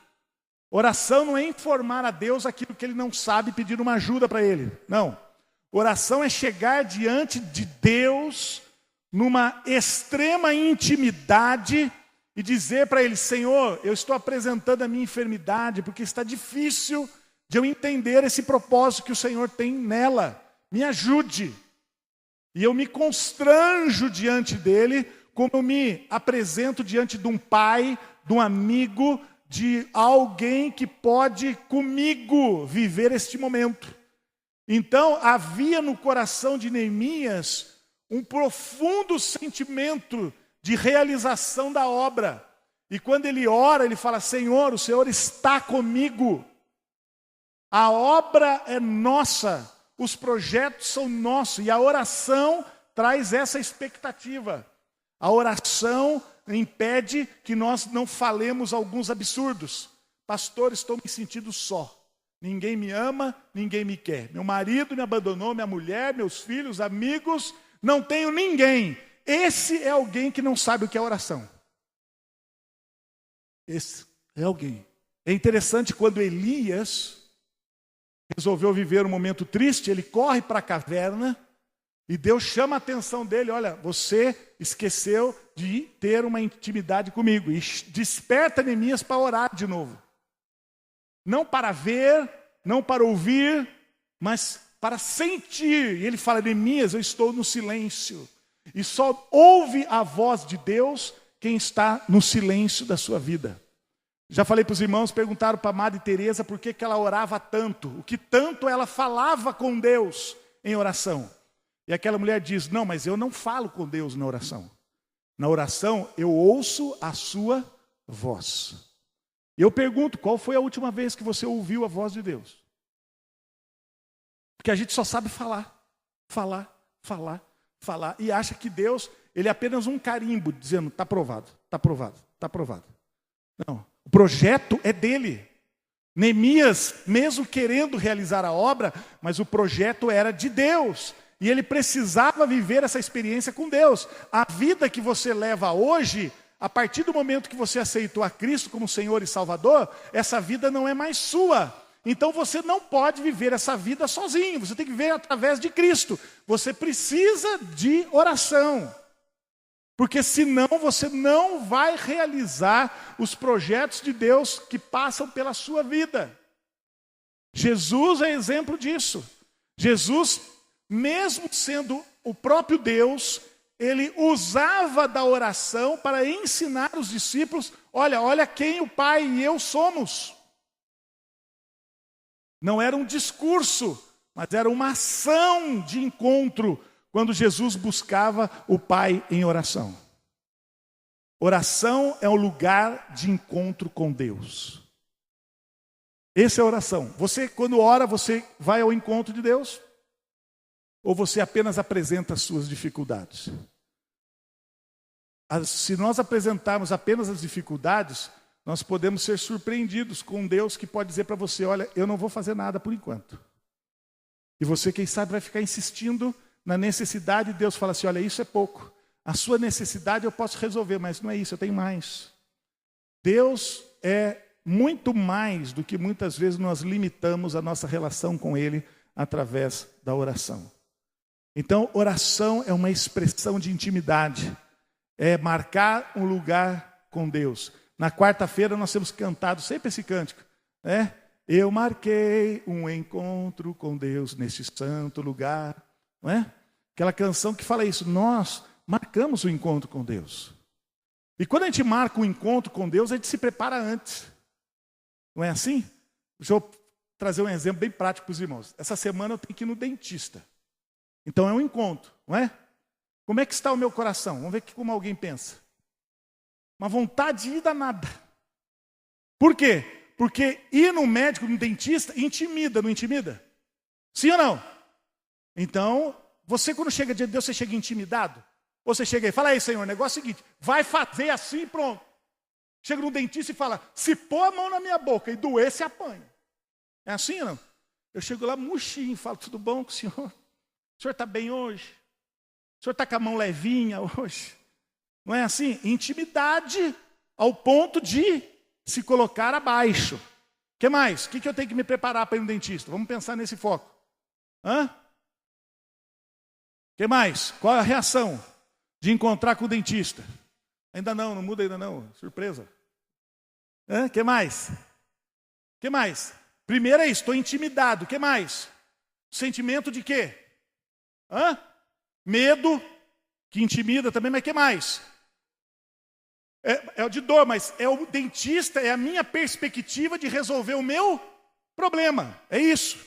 Oração não é informar a Deus aquilo que Ele não sabe e pedir uma ajuda para Ele. Não. Oração é chegar diante de Deus numa extrema intimidade e dizer para Ele, Senhor, eu estou apresentando a minha enfermidade porque está difícil de eu entender esse propósito que o Senhor tem nela. Me ajude. E eu me constranjo diante dEle, como eu me apresento diante de um pai, de um amigo, de alguém que pode comigo viver este momento. Então havia no coração de Neemias um profundo sentimento de realização da obra. E quando ele ora, ele fala, Senhor, o Senhor está comigo. A obra é nossa, os projetos são nossos. E a oração traz essa expectativa. A oração impede que nós não falemos alguns absurdos. Pastor, estou me sentindo só. Ninguém me ama, ninguém me quer. Meu marido me abandonou, minha mulher, meus filhos, amigos, não tenho ninguém. Esse é alguém que não sabe o que é oração. Esse é alguém. É interessante quando Elias resolveu viver um momento triste, ele corre para a caverna e Deus chama a atenção dele, olha, você esqueceu de ter uma intimidade comigo. E desperta Neemias para orar de novo. Não para ver, não para ouvir, mas para sentir. E ele fala, Neemias, eu estou no silêncio. E só ouve a voz de Deus quem está no silêncio da sua vida. Já falei para os irmãos, perguntaram para a Madre Teresa por que ela orava tanto. O que tanto ela falava com Deus em oração. E aquela mulher diz, não, mas eu não falo com Deus na oração. Na oração eu ouço a sua voz. Eu pergunto, qual foi a última vez que você ouviu a voz de Deus? Porque a gente só sabe falar. E acha que Deus, ele é apenas um carimbo, dizendo, está aprovado, está aprovado, está aprovado. Não, o projeto é dele. Neemias, mesmo querendo realizar a obra, mas o projeto era de Deus. E ele precisava viver essa experiência com Deus. A vida que você leva hoje, a partir do momento que você aceitou a Cristo como Senhor e Salvador, essa vida não é mais sua. Então você não pode viver essa vida sozinho, você tem que viver através de Cristo. Você precisa de oração. Porque senão você não vai realizar os projetos de Deus que passam pela sua vida. Jesus é exemplo disso. Jesus, mesmo sendo o próprio Deus, ele usava da oração para ensinar os discípulos, olha quem o Pai e eu somos. Não era um discurso, mas era uma ação de encontro, quando Jesus buscava o Pai em oração. Oração é um lugar de encontro com Deus. Essa é a oração. Você, quando ora, você vai ao encontro de Deus? Ou você apenas apresenta as suas dificuldades? Se nós apresentarmos apenas as dificuldades, nós podemos ser surpreendidos com um Deus que pode dizer para você, olha, eu não vou fazer nada por enquanto. E você, quem sabe, vai ficar insistindo na necessidade, e Deus fala assim, olha, isso é pouco. A sua necessidade eu posso resolver, mas não é isso, eu tenho mais. Deus é muito mais do que muitas vezes nós limitamos a nossa relação com Ele através da oração. Então, oração é uma expressão de intimidade. É marcar um lugar com Deus. Na quarta-feira nós temos cantado sempre esse cântico, né? Eu marquei um encontro com Deus neste santo lugar, não é? Aquela canção que fala isso, nós marcamos o encontro com Deus. E quando a gente marca um encontro com Deus, a gente se prepara antes. Não é assim? Deixa eu trazer um exemplo bem prático para os irmãos. Essa semana eu tenho que ir no dentista. Então é um encontro, não é? Como é que está o meu coração? Vamos ver como alguém pensa. Uma vontade de ir danada. Por quê? Porque ir no médico, no dentista, intimida, não intimida? Sim ou não? Então, você quando chega diante de Deus, você chega intimidado? Ou você chega aí, fala aí, Senhor, o negócio é o seguinte, vai fazer assim e pronto. Chega no dentista e fala, se pôr a mão na minha boca e doer, se apanha. É assim ou não? Eu chego lá murchinho, falo, tudo bom com o senhor? O senhor está bem hoje? O senhor está com a mão levinha hoje? Não é assim? Intimidade ao ponto de se colocar abaixo. O que mais? O que eu tenho que me preparar para ir no dentista? Vamos pensar nesse foco. O que mais? Qual é a reação de encontrar com o dentista? Ainda não muda ainda não. Surpresa. O que mais? O que mais? Primeiro é isso, estou intimidado. O que mais? Sentimento de quê? Medo, que intimida também, mas o que mais? É o de dor, mas é o dentista, é a minha perspectiva de resolver o meu problema. É isso.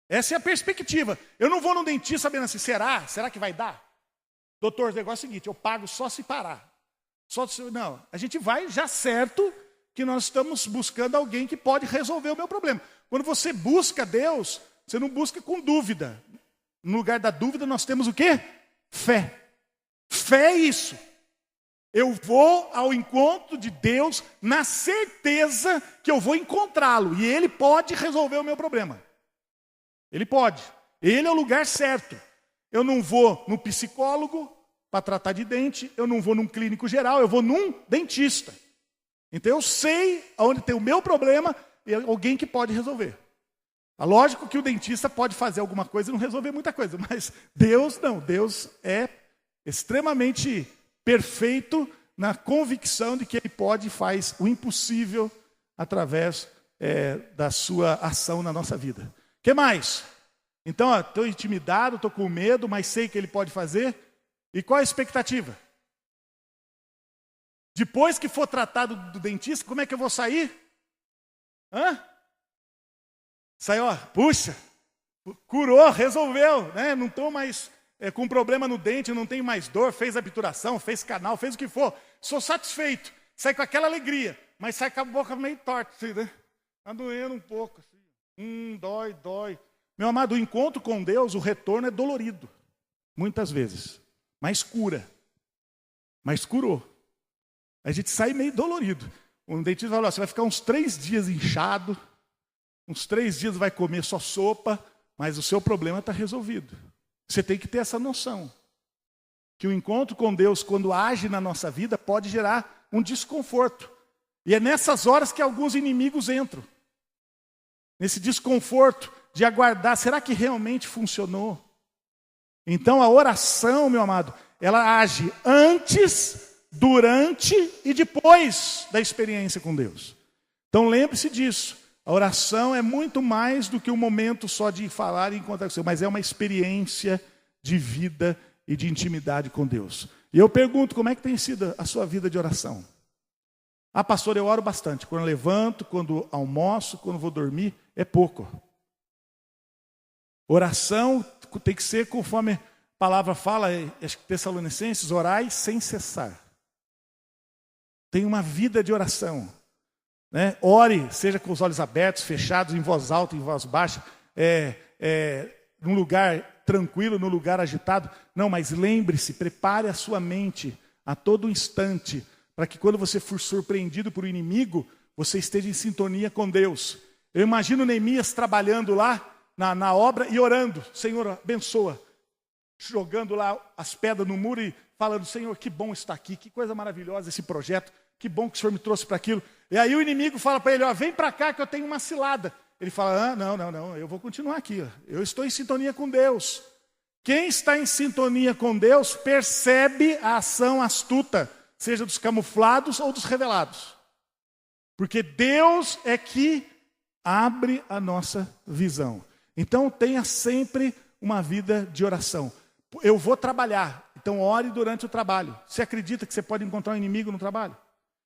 Essa é a perspectiva. Eu não vou no dentista sabendo assim, será que vai dar? Doutor, o negócio é o seguinte, eu pago só se parar. Não, a gente vai já certo que nós estamos buscando alguém que pode resolver o meu problema. Quando você busca Deus, você não busca com dúvida. No lugar da dúvida nós temos o quê? Fé. Fé é isso. Eu vou ao encontro de Deus na certeza que eu vou encontrá-lo. E Ele pode resolver o meu problema. Ele pode. Ele é o lugar certo. Eu não vou no psicólogo para tratar de dente. Eu não vou num clínico geral. Eu vou num dentista. Então eu sei onde tem o meu problema e alguém que pode resolver. Lógico que o dentista pode fazer alguma coisa e não resolver muita coisa. Mas Deus não. Deus é extremamente perfeito na convicção de que Ele pode e faz o impossível através da sua ação na nossa vida. O que mais? Então, estou intimidado, estou com medo, mas sei que Ele pode fazer. E qual a expectativa? Depois que for tratado do dentista, como é que eu vou sair? Sai, puxa, curou, resolveu, né? Não estou mais com problema no dente, não tenho mais dor, fez obturação, fez canal, fez o que for. Sou satisfeito, sai com aquela alegria, mas sai com a boca meio torta, assim, né? Está doendo um pouco. Assim. Dói. Meu amado, o encontro com Deus, o retorno é dolorido, muitas vezes, mas cura. Mas curou. A gente sai meio dolorido. Um dentista falou, você vai ficar uns 3 dias inchado, uns 3 dias vai comer só sopa, mas o seu problema está resolvido. Você tem que ter essa noção. Que o encontro com Deus, quando age na nossa vida, pode gerar um desconforto. E é nessas horas que alguns inimigos entram. Nesse desconforto de aguardar, será que realmente funcionou? Então a oração, meu amado, ela age antes, durante e depois da experiência com Deus. Então lembre-se disso. A oração é muito mais do que um momento só de falar e encontrar com Deus, mas é uma experiência de vida e de intimidade com Deus. E eu pergunto, como é que tem sido a sua vida de oração? Pastor, eu oro bastante. Quando eu levanto, quando almoço, quando vou dormir, é pouco. Oração tem que ser conforme a palavra fala, acho que Tessalonicenses, orai sem cessar. Tem uma vida de oração. Né? Ore, seja com os olhos abertos, fechados, em voz alta, em voz baixa, num lugar tranquilo, num lugar agitado. Não, mas lembre-se, prepare a sua mente a todo instante, para que quando você for surpreendido por um inimigo, você esteja em sintonia com Deus. Eu imagino Neemias trabalhando lá na obra e orando, Senhor, abençoa, jogando lá as pedras no muro e falando, Senhor, que bom estar aqui, que coisa maravilhosa esse projeto, que bom que o Senhor me trouxe para aquilo. E aí o inimigo fala para ele, vem para cá que eu tenho uma cilada. Ele fala, não, eu vou continuar aqui. Eu estou em sintonia com Deus. Quem está em sintonia com Deus percebe a ação astuta, seja dos camuflados ou dos revelados. Porque Deus é que abre a nossa visão. Então tenha sempre uma vida de oração. Eu vou trabalhar, então ore durante o trabalho. Você acredita que você pode encontrar um inimigo no trabalho?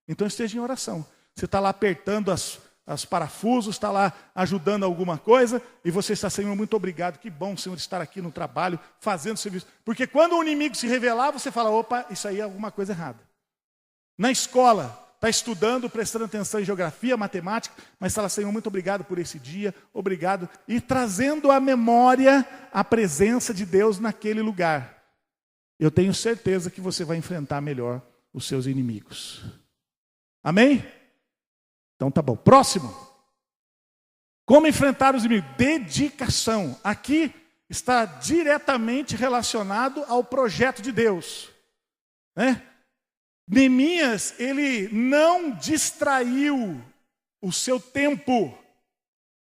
Então esteja em oração. Você está lá apertando as parafusos, está lá ajudando alguma coisa, e você está, Senhor, muito obrigado, que bom, Senhor, estar aqui no trabalho, fazendo serviço. Porque quando o inimigo se revelar, você fala, opa, isso aí é alguma coisa errada. Na escola, está estudando, prestando atenção em geografia, matemática, mas fala, Senhor, muito obrigado por esse dia, obrigado, e trazendo à memória a presença de Deus naquele lugar. Eu tenho certeza que você vai enfrentar melhor os seus inimigos. Amém? Então tá bom. Próximo. Como enfrentar os inimigos? Dedicação. Aqui está diretamente relacionado ao projeto de Deus. Né? Neemias, ele não distraiu o seu tempo,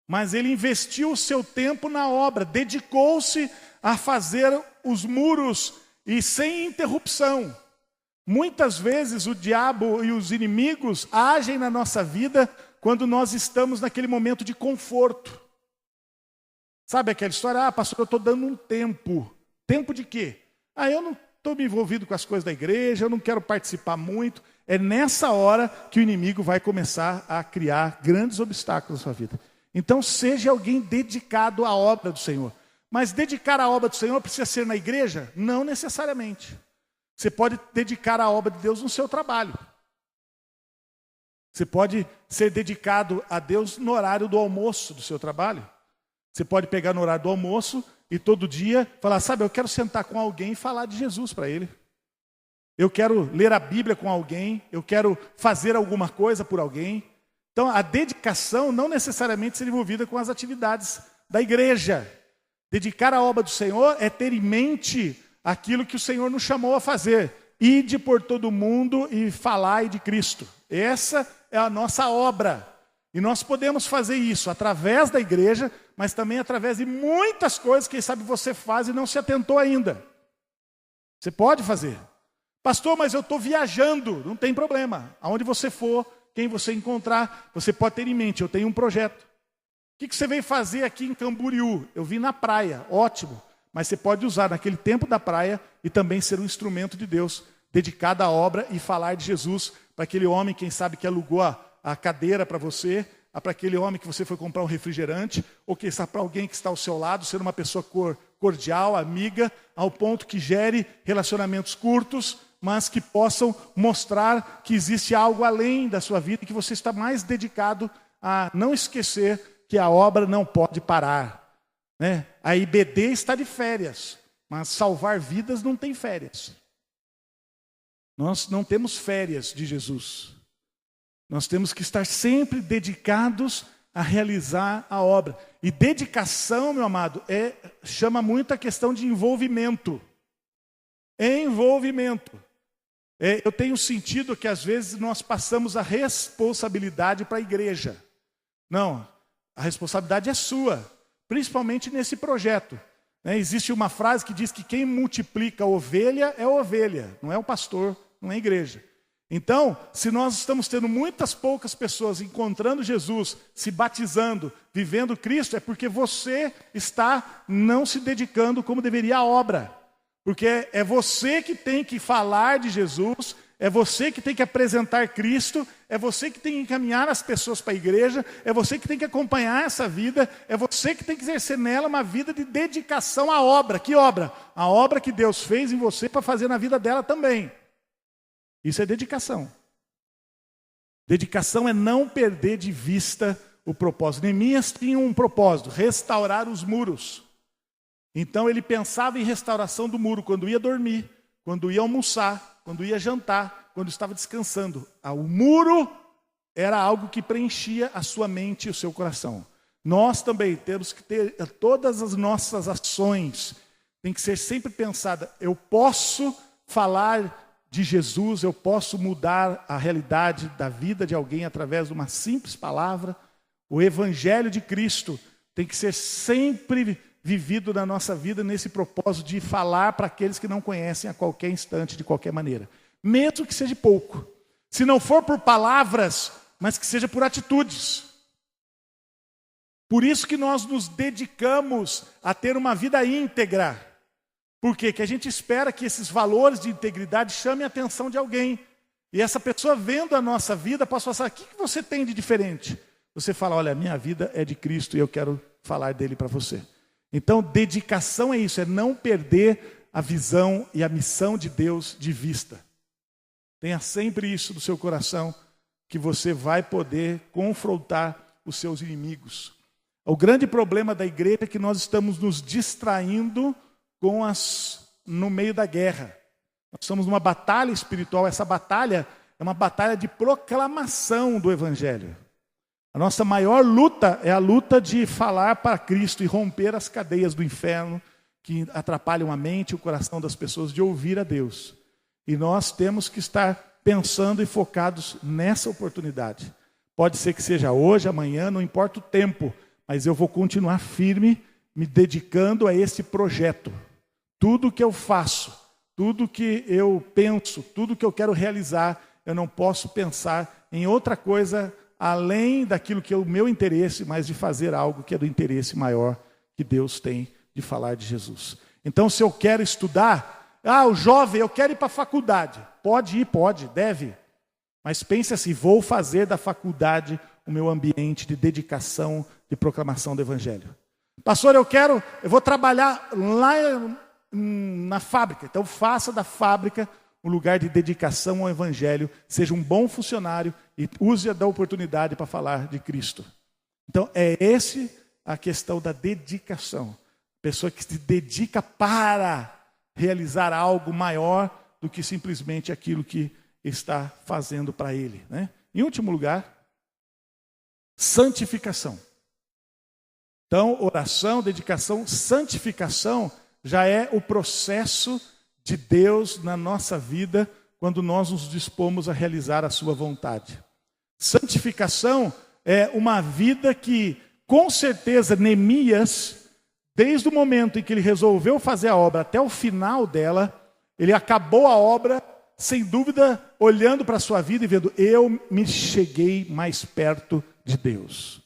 mas ele investiu o seu tempo na obra, dedicou-se a fazer os muros e sem interrupção. Muitas vezes o diabo e os inimigos agem na nossa vida quando nós estamos naquele momento de conforto. Sabe aquela história? Pastor, eu estou dando um tempo. Tempo de quê? Eu não estou me envolvido com as coisas da igreja, eu não quero participar muito. É nessa hora que o inimigo vai começar a criar grandes obstáculos na sua vida. Então seja alguém dedicado à obra do Senhor. Mas dedicar à obra do Senhor precisa ser na igreja? Não necessariamente. Você pode dedicar a obra de Deus no seu trabalho. Você pode ser dedicado a Deus no horário do almoço do seu trabalho. Você pode pegar no horário do almoço e todo dia falar, sabe, eu quero sentar com alguém e falar de Jesus para ele. Eu quero ler a Bíblia com alguém, eu quero fazer alguma coisa por alguém. Então, a dedicação não necessariamente ser envolvida com as atividades da igreja. Dedicar a obra do Senhor é ter em mente aquilo que o Senhor nos chamou a fazer. Ide por todo mundo e falai de Cristo. Essa é a nossa obra. E nós podemos fazer isso através da igreja, mas também através de muitas coisas que, sabe, você faz e não se atentou ainda. Você pode fazer. Pastor, mas eu estou viajando. Não tem problema. Aonde você for, quem você encontrar, você pode ter em mente, eu tenho um projeto. O que você veio fazer aqui em Camboriú? Eu vim na praia, ótimo. Mas você pode usar naquele tempo da praia e também ser um instrumento de Deus, dedicado à obra e falar de Jesus para aquele homem, quem sabe, que alugou a cadeira para você, para aquele homem que você foi comprar um refrigerante, ou quem sabe para alguém que está ao seu lado, ser uma pessoa cordial, amiga, ao ponto que gere relacionamentos curtos, mas que possam mostrar que existe algo além da sua vida e que você está mais dedicado a não esquecer que a obra não pode parar, né? A IBD está de férias, mas salvar vidas não tem férias. Nós não temos férias de Jesus. Nós temos que estar sempre dedicados a realizar a obra. E dedicação, meu amado, chama muito a questão de envolvimento. Envolvimento. Eu tenho sentido que às vezes nós passamos a responsabilidade para a igreja. Não, a responsabilidade é sua, principalmente nesse projeto. Existe uma frase que diz que quem multiplica a ovelha é a ovelha, não é o pastor, não é a igreja. Então, se nós estamos tendo muitas poucas pessoas encontrando Jesus, se batizando, vivendo Cristo, é porque você está não se dedicando como deveria à obra. Porque é você que tem que falar de Jesus, é você que tem que apresentar Cristo, é você que tem que encaminhar as pessoas para a igreja, é você que tem que acompanhar essa vida, é você que tem que exercer nela uma vida de dedicação à obra. Que obra? A obra que Deus fez em você para fazer na vida dela também. Isso é dedicação. Dedicação é não perder de vista o propósito. Neemias tinha um propósito, restaurar os muros. Então ele pensava em restauração do muro quando ia dormir, quando ia almoçar, quando ia jantar, quando estava descansando. O muro era algo que preenchia a sua mente e o seu coração. Nós também temos que ter todas as nossas ações, tem que ser sempre pensada, eu posso falar de Jesus, eu posso mudar a realidade da vida de alguém através de uma simples palavra. O Evangelho de Cristo tem que ser sempre vivido na nossa vida nesse propósito de falar para aqueles que não conhecem a qualquer instante, de qualquer maneira. Mesmo que seja pouco. Se não for por palavras, mas que seja por atitudes. Por isso que nós nos dedicamos a ter uma vida íntegra. Por quê? Que a gente espera que esses valores de integridade chamem a atenção de alguém. E essa pessoa vendo a nossa vida, possa falar, o que você tem de diferente? Você fala, olha, a minha vida é de Cristo e eu quero falar dele para você. Então, dedicação é isso, é não perder a visão e a missão de Deus de vista. Tenha sempre isso no seu coração, que você vai poder confrontar os seus inimigos. O grande problema da igreja é que nós estamos nos distraindo no meio da guerra. Nós estamos numa batalha espiritual. Essa batalha é uma batalha de proclamação do Evangelho. A nossa maior luta é a luta de falar para Cristo e romper as cadeias do inferno que atrapalham a mente e o coração das pessoas de ouvir a Deus. E nós temos que estar pensando e focados nessa oportunidade. Pode ser que seja hoje, amanhã, não importa o tempo, mas eu vou continuar firme, me dedicando a esse projeto. Tudo que eu faço, tudo que eu penso, tudo que eu quero realizar, eu não posso pensar em outra coisa além daquilo que é o meu interesse, mas de fazer algo que é do interesse maior que Deus tem de falar de Jesus. Então, se eu quero estudar, o jovem, eu quero ir para a faculdade. Pode ir, pode, deve. Mas pense assim, vou fazer da faculdade o meu ambiente de dedicação, de proclamação do Evangelho. Pastor, eu vou trabalhar lá na fábrica. Então faça da fábrica um lugar de dedicação ao Evangelho, seja um bom funcionário e use da oportunidade para falar de Cristo. Então é essa a questão da dedicação. Pessoa que se dedica para realizar algo maior do que simplesmente aquilo que está fazendo para ele, né? Em último lugar, santificação. Então, oração, dedicação, santificação já é o processo de Deus na nossa vida quando nós nos dispomos a realizar a sua vontade. Santificação é uma vida que, com certeza, Neemias, desde o momento em que ele resolveu fazer a obra até o final dela, ele acabou a obra, sem dúvida, olhando para a sua vida e vendo, eu me cheguei mais perto de Deus.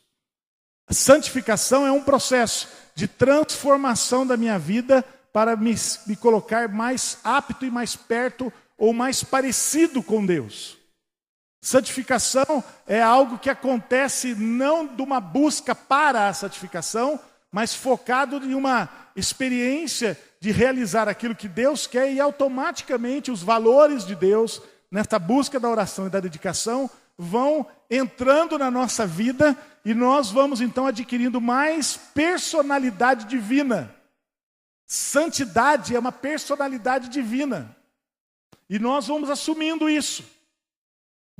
A santificação é um processo de transformação da minha vida para me colocar mais apto e mais perto ou mais parecido com Deus. Santificação é algo que acontece não de uma busca para a santificação, mas focado em uma experiência de realizar aquilo que Deus quer e automaticamente os valores de Deus, nesta busca da oração e da dedicação, vão entrando na nossa vida e nós vamos então adquirindo mais personalidade divina. Santidade é uma personalidade divina. E nós vamos assumindo isso.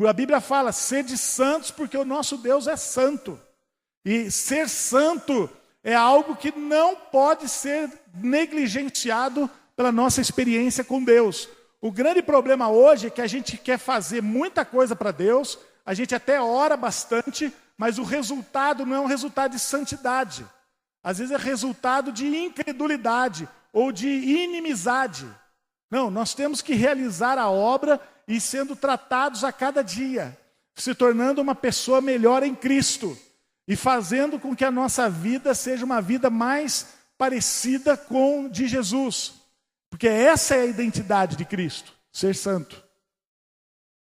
A Bíblia fala, sede santos porque o nosso Deus é santo. E ser santo é algo que não pode ser negligenciado pela nossa experiência com Deus. O grande problema hoje é que a gente quer fazer muita coisa para Deus, a gente até ora bastante, mas o resultado não é um resultado de santidade. Às vezes é resultado de incredulidade ou de inimizade. Não, nós temos que realizar a obra e sendo tratados a cada dia, se tornando uma pessoa melhor em Cristo e fazendo com que a nossa vida seja uma vida mais parecida com de Jesus. Porque essa é a identidade de Cristo, ser santo.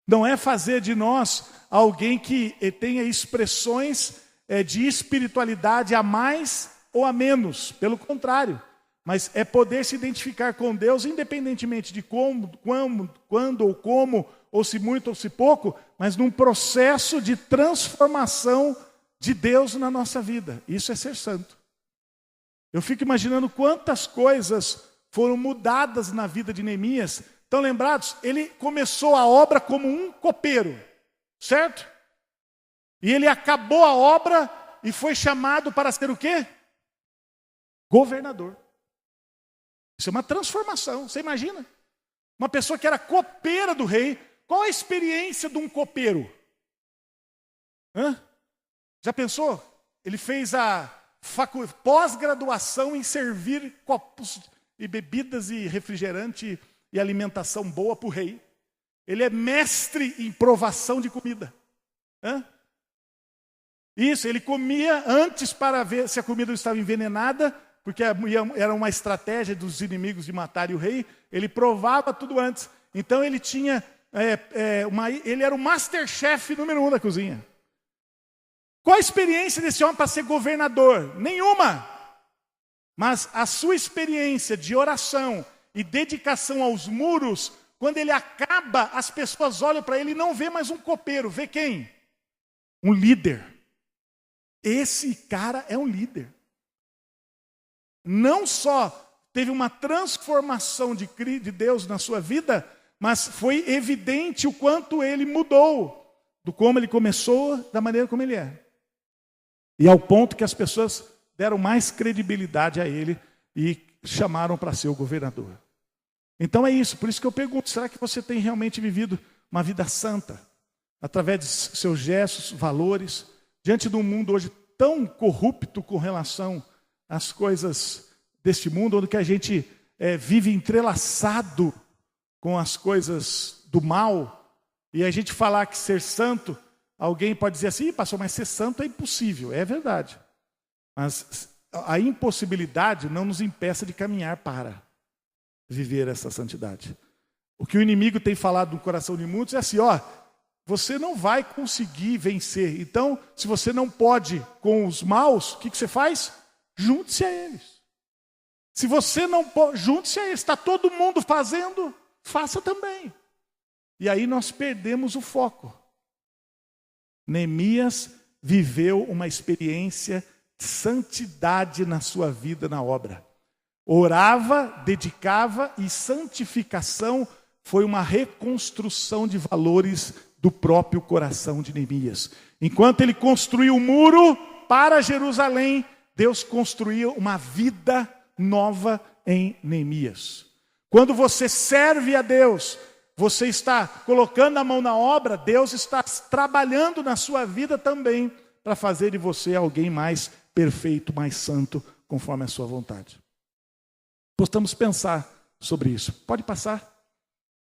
Não é fazer de nós alguém que tenha expressões de espiritualidade a mais ou a menos, pelo contrário. Mas é poder se identificar com Deus, independentemente de como, quando ou como, ou se muito ou se pouco, mas num processo de transformação de Deus na nossa vida. Isso é ser santo. Eu fico imaginando quantas coisas foram mudadas na vida de Neemias. Estão lembrados? Ele começou a obra como um copeiro, certo? E ele acabou a obra e foi chamado para ser o quê? Governador. Isso é uma transformação, você imagina? Uma pessoa que era copeira do rei, qual a experiência de um copeiro? Já pensou? Ele fez a pós-graduação em servir copos e bebidas e refrigerante e alimentação boa para o rei. Ele é mestre em provação de comida. Isso, ele comia antes para ver se a comida não estava envenenada, porque era uma estratégia dos inimigos de matarem o rei. Ele provava tudo antes. Então ele tinha, ele era o masterchef número 1 da cozinha. Qual a experiência desse homem para ser governador? Nenhuma. Mas a sua experiência de oração e dedicação aos muros, quando ele acaba, as pessoas olham para ele e não vê mais um copeiro. Vê quem? Um líder. Esse cara é um líder. Não só teve uma transformação de Deus na sua vida, mas foi evidente o quanto ele mudou, do como ele começou, da maneira como ele é. E ao ponto que as pessoas deram mais credibilidade a ele e chamaram para ser o governador. Então é isso, por isso que eu pergunto, será que você tem realmente vivido uma vida santa? Através de seus gestos, valores, diante de um mundo hoje tão corrupto com relação às coisas deste mundo, onde que a gente vive entrelaçado com as coisas do mal, e a gente falar que ser santo, alguém pode dizer assim, pastor, mas ser santo é impossível. É verdade. Mas a impossibilidade não nos impeça de caminhar para viver essa santidade. O que o inimigo tem falado no coração de muitos é assim, você não vai conseguir vencer. Então, se você não pode com os maus, o que você faz? Junte-se a eles. Se você não pode, junte-se a eles. Está todo mundo fazendo, faça também. E aí nós perdemos o foco. Neemias viveu uma experiência de santidade na sua vida, na obra. orava, dedicava, e santificação foi uma reconstrução de valores do próprio coração de Neemias. Enquanto ele construiu o muro para Jerusalém, Deus construía uma vida nova em Neemias. Quando você serve a Deus, você está colocando a mão na obra, Deus está trabalhando na sua vida também para fazer de você alguém mais perfeito, mais santo, conforme a sua vontade. Possamos pensar sobre isso. Pode passar.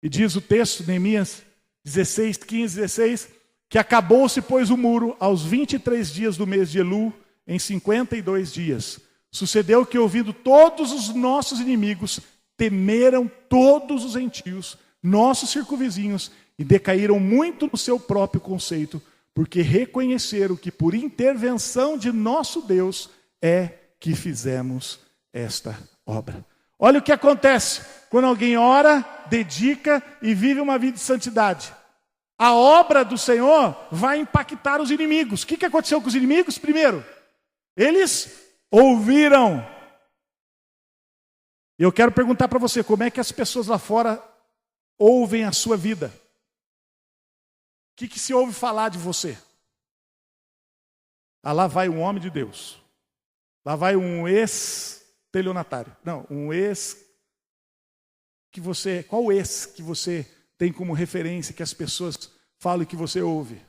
E diz o texto, Neemias 16, 15, 16, que acabou-se, pois, o muro aos 23 dias do mês de Elul, em 52 dias. Sucedeu que, ouvindo todos os nossos inimigos, temeram todos os gentios, nossos circunvizinhos, e decaíram muito no seu próprio conceito, porque reconheceram que por intervenção de nosso Deus é que fizemos esta obra. Olha o que acontece quando alguém ora, dedica e vive uma vida de santidade. A obra do Senhor vai impactar os inimigos. O que aconteceu com os inimigos? Primeiro, eles ouviram. Eu quero perguntar para você, como é que as pessoas lá fora ouvem a sua vida? O que se ouve falar de você? Ah, lá vai um homem de Deus. Lá vai um ex-telionatário. Não, um ex que você... Qual ex que você tem como referência que as pessoas falam que você ouve?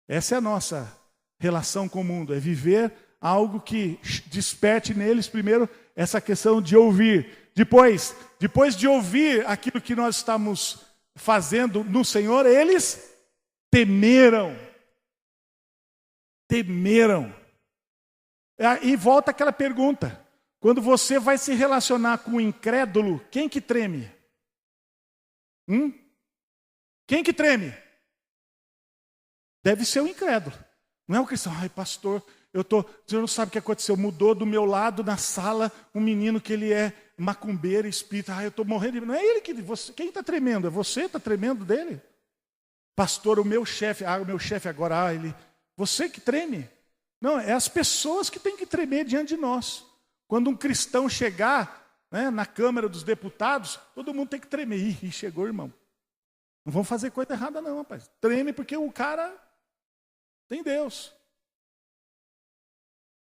Essa é a nossa relação com o mundo. É viver algo que desperte neles, primeiro, essa questão de ouvir. Depois de ouvir aquilo que nós estamos fazendo no Senhor, eles temeram. Temeram. E volta aquela pergunta. Quando você vai se relacionar com o incrédulo, quem que treme? Quem que treme? Deve ser o incrédulo. Não é o cristão. Ai, pastor, o senhor não sabe o que aconteceu. Mudou do meu lado na sala um menino que ele é macumbeiro, espírita. Ai, eu estou morrendo. Não é ele que... Quem está tremendo? É você que está tremendo dele? Pastor, o meu chefe agora, você que treme. Não, é as pessoas que têm que tremer diante de nós. Quando um cristão chegar, né, na Câmara dos Deputados, todo mundo tem que tremer. Ih, chegou, irmão. Não vamos fazer coisa errada não, rapaz. Treme porque o cara tem Deus.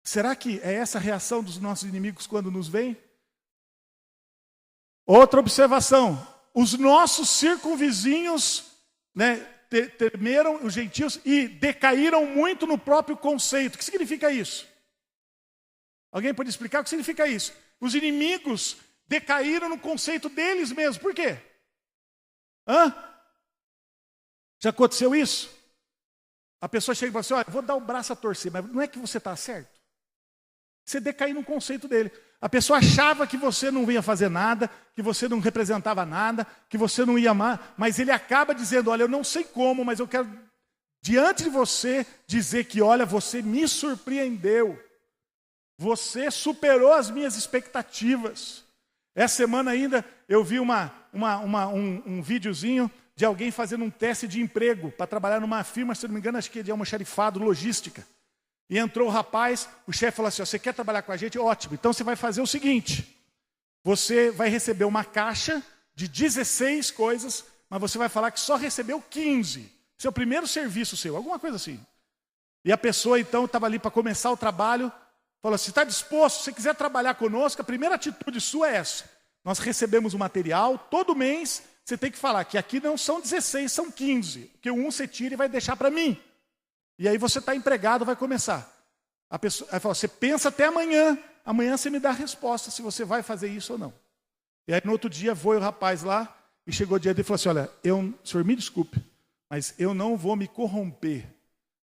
Será que é essa a reação dos nossos inimigos quando nos veem? Outra observação. Os nossos circunvizinhos, né, temeram os gentios e decaíram muito no próprio conceito. O que significa isso? Alguém pode explicar o que significa isso? Os inimigos decaíram no conceito deles mesmos. Por quê? Já aconteceu isso? A pessoa chega e fala assim, olha, vou dar o braço a torcer, mas não é que você está certo. Você decaiu no conceito dele. A pessoa achava que você não ia fazer nada, que você não representava nada, que você não ia amar, mas ele acaba dizendo, olha, eu não sei como, mas eu quero, diante de você, dizer que, olha, você me surpreendeu. Você superou as minhas expectativas. Essa semana ainda eu vi um videozinho de alguém fazendo um teste de emprego para trabalhar numa firma, se não me engano, acho que é de almoxarifado, logística. E entrou o rapaz, o chefe falou assim, você quer trabalhar com a gente? Ótimo, então você vai fazer o seguinte, você vai receber uma caixa de 16 coisas, mas você vai falar que só recebeu 15. Esse é o primeiro serviço seu, alguma coisa assim. E a pessoa então estava ali para começar o trabalho, falou assim, está disposto, se você quiser trabalhar conosco, a primeira atitude sua é essa. Nós recebemos o material, todo mês você tem que falar que aqui não são 16, são 15. Porque um você tira e vai deixar para mim. E aí você está empregado, vai começar. A pessoa aí fala, você pensa até amanhã você me dá a resposta se você vai fazer isso ou não. E aí no outro dia foi o rapaz lá e chegou diante dele e falou assim, olha, senhor me desculpe, mas eu não vou me corromper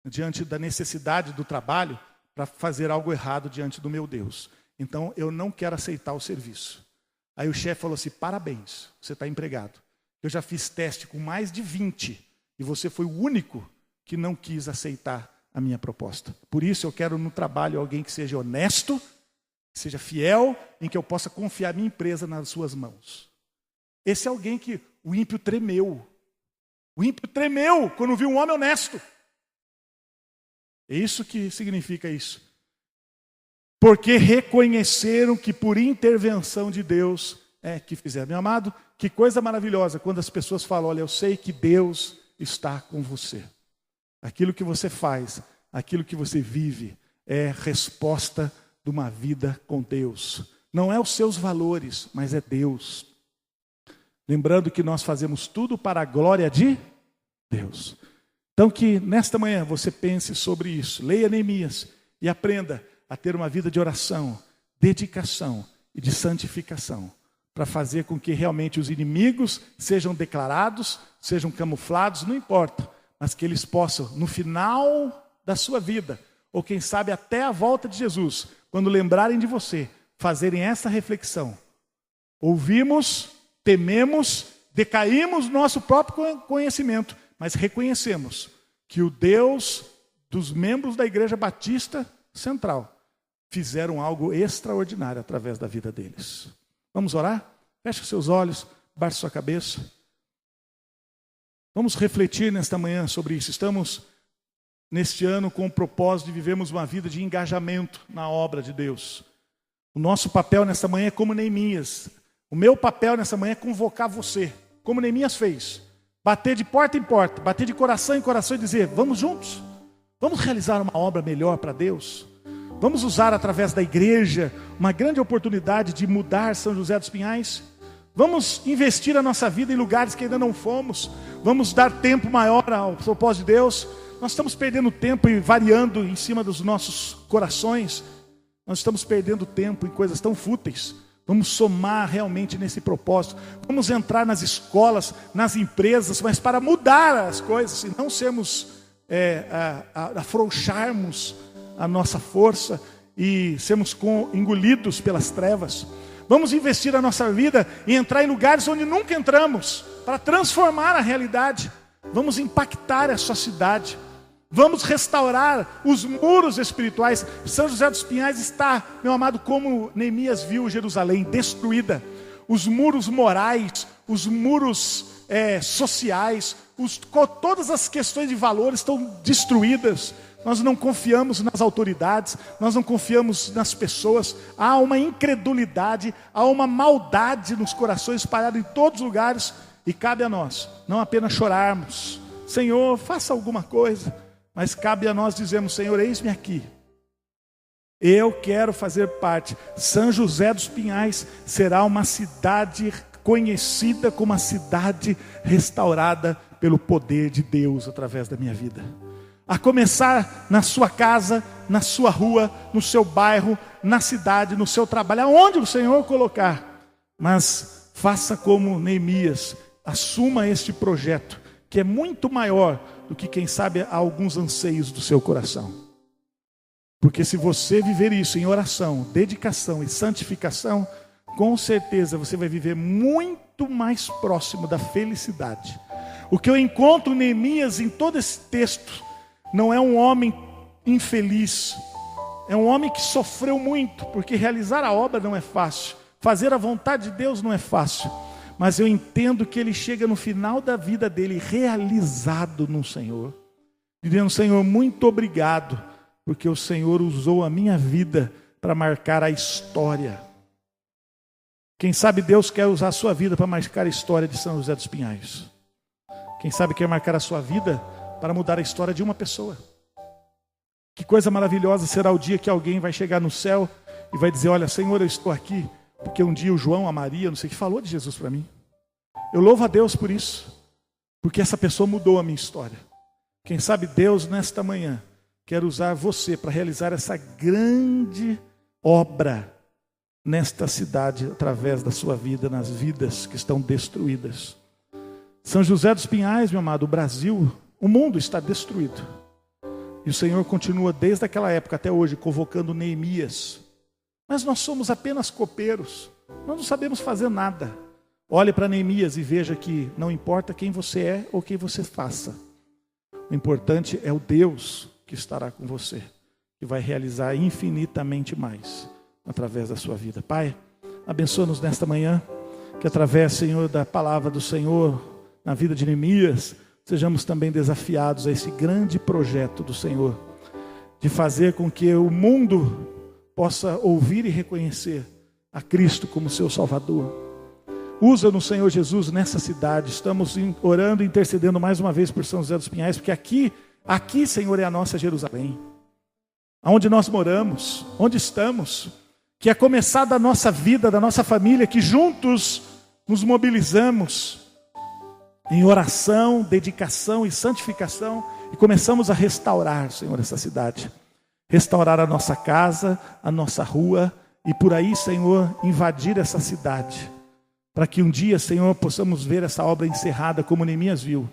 diante da necessidade do trabalho para fazer algo errado diante do meu Deus. Então eu não quero aceitar o serviço. Aí o chefe falou assim, parabéns, você está empregado. Eu já fiz teste com mais de 20 e você foi o único que não quis aceitar a minha proposta. Por isso eu quero no trabalho alguém que seja honesto, que seja fiel, em que eu possa confiar minha empresa nas suas mãos. Esse é alguém que o ímpio tremeu. O ímpio tremeu quando viu um homem honesto. É isso que significa isso. porque reconheceram que por intervenção de Deus é que fizeram. Meu amado, que coisa maravilhosa quando as pessoas falam, olha, eu sei que Deus está com você. Aquilo que você faz, aquilo que você vive, é resposta de uma vida com Deus. Não é os seus valores, mas é Deus. Lembrando que nós fazemos tudo para a glória de Deus. Então que nesta manhã você pense sobre isso. Leia Neemias e aprenda a ter uma vida de oração, dedicação e de santificação, para fazer com que realmente os inimigos sejam declarados, sejam camuflados, não importa, mas que eles possam, no final da sua vida, ou quem sabe até a volta de Jesus, quando lembrarem de você, fazerem essa reflexão. Ouvimos, tememos, decaímos no nosso próprio conhecimento, mas reconhecemos que o Deus dos membros da Igreja Batista Central fizeram algo extraordinário através da vida deles. Vamos orar? Feche seus olhos, baixe sua cabeça. Vamos refletir nesta manhã sobre isso. Estamos neste ano com o propósito de vivermos uma vida de engajamento na obra de Deus. O nosso papel nesta manhã é como Neemias. O meu papel nessa manhã é convocar você, como Neemias fez. Bater de porta em porta, bater de coração em coração e dizer, vamos juntos? Vamos realizar uma obra melhor para Deus? Vamos usar através da igreja uma grande oportunidade de mudar São José dos Pinhais? Vamos investir a nossa vida em lugares que ainda não fomos? Vamos dar tempo maior ao propósito de Deus? Nós estamos perdendo tempo e variando em cima dos nossos corações. Nós estamos perdendo tempo em coisas tão fúteis. Vamos somar realmente nesse propósito. Vamos entrar nas escolas, nas empresas, mas para mudar as coisas e não sermos, afrouxarmos a nossa força e sermos engolidos pelas trevas. Vamos investir a nossa vida e entrar em lugares onde nunca entramos, para transformar a realidade. Vamos impactar a sua cidade. Vamos restaurar os muros espirituais. São José dos Pinhais está, meu amado, como Neemias viu Jerusalém destruída. Os muros morais, os muros sociais, todas as questões de valores estão destruídas. Nós não confiamos nas autoridades, nós não confiamos nas pessoas. Há uma incredulidade, há uma maldade nos corações espalhada em todos os lugares. E cabe a nós, não apenas chorarmos, Senhor, faça alguma coisa, mas cabe a nós dizermos, Senhor, eis-me aqui. Eu quero fazer parte. São José dos Pinhais será uma cidade conhecida como uma cidade restaurada pelo poder de Deus através da minha vida. A começar na sua casa, na sua rua, no seu bairro, na cidade, no seu trabalho, aonde o Senhor colocar. Mas faça como Neemias, assuma este projeto, que é muito maior do que, quem sabe, alguns anseios do seu coração. Porque se você viver isso em oração, dedicação e santificação, com certeza você vai viver muito mais próximo da felicidade. O que eu encontro em Neemias, em todo esse texto, não é um homem infeliz, é um homem que sofreu muito, porque realizar a obra não é fácil, fazer a vontade de Deus não é fácil, mas eu entendo que ele chega no final da vida dele realizado no Senhor, dizendo, Senhor, muito obrigado, porque o Senhor usou a minha vida para marcar a história. Quem sabe Deus quer usar a sua vida para marcar a história de São José dos Pinhais. Quem sabe quer marcar a sua vida para mudar a história de uma pessoa. Que coisa maravilhosa será o dia que alguém vai chegar no céu e vai dizer, olha, Senhor, eu estou aqui, porque um dia o João, a Maria, não sei o que, falou de Jesus para mim. Eu louvo a Deus por isso, porque essa pessoa mudou a minha história. Quem sabe Deus, nesta manhã, quer usar você para realizar essa grande obra nesta cidade, através da sua vida, nas vidas que estão destruídas. São José dos Pinhais, meu amado, o Brasil, o mundo está destruído. E o Senhor continua desde aquela época até hoje convocando Neemias. Mas nós somos apenas copeiros. Nós não sabemos fazer nada. Olhe para Neemias e veja que não importa quem você é ou quem você faça. O importante é o Deus que estará com você. Que vai realizar infinitamente mais através da sua vida. Pai, abençoa-nos nesta manhã. Que através, Senhor, da palavra do Senhor na vida de Neemias, sejamos também desafiados a esse grande projeto do Senhor, de fazer com que o mundo possa ouvir e reconhecer a Cristo como seu Salvador. Usa-nos, Senhor Jesus, nessa cidade. Estamos orando e intercedendo mais uma vez por São José dos Pinhais, porque aqui, Senhor, é a nossa Jerusalém, onde nós moramos, onde estamos, que é começar da nossa vida, da nossa família, que juntos nos mobilizamos em oração, dedicação e santificação e começamos a restaurar, Senhor, essa cidade. Restaurar a nossa casa, a nossa rua e por aí, Senhor, invadir essa cidade. Para que um dia, Senhor, possamos ver essa obra encerrada como Neemias viu.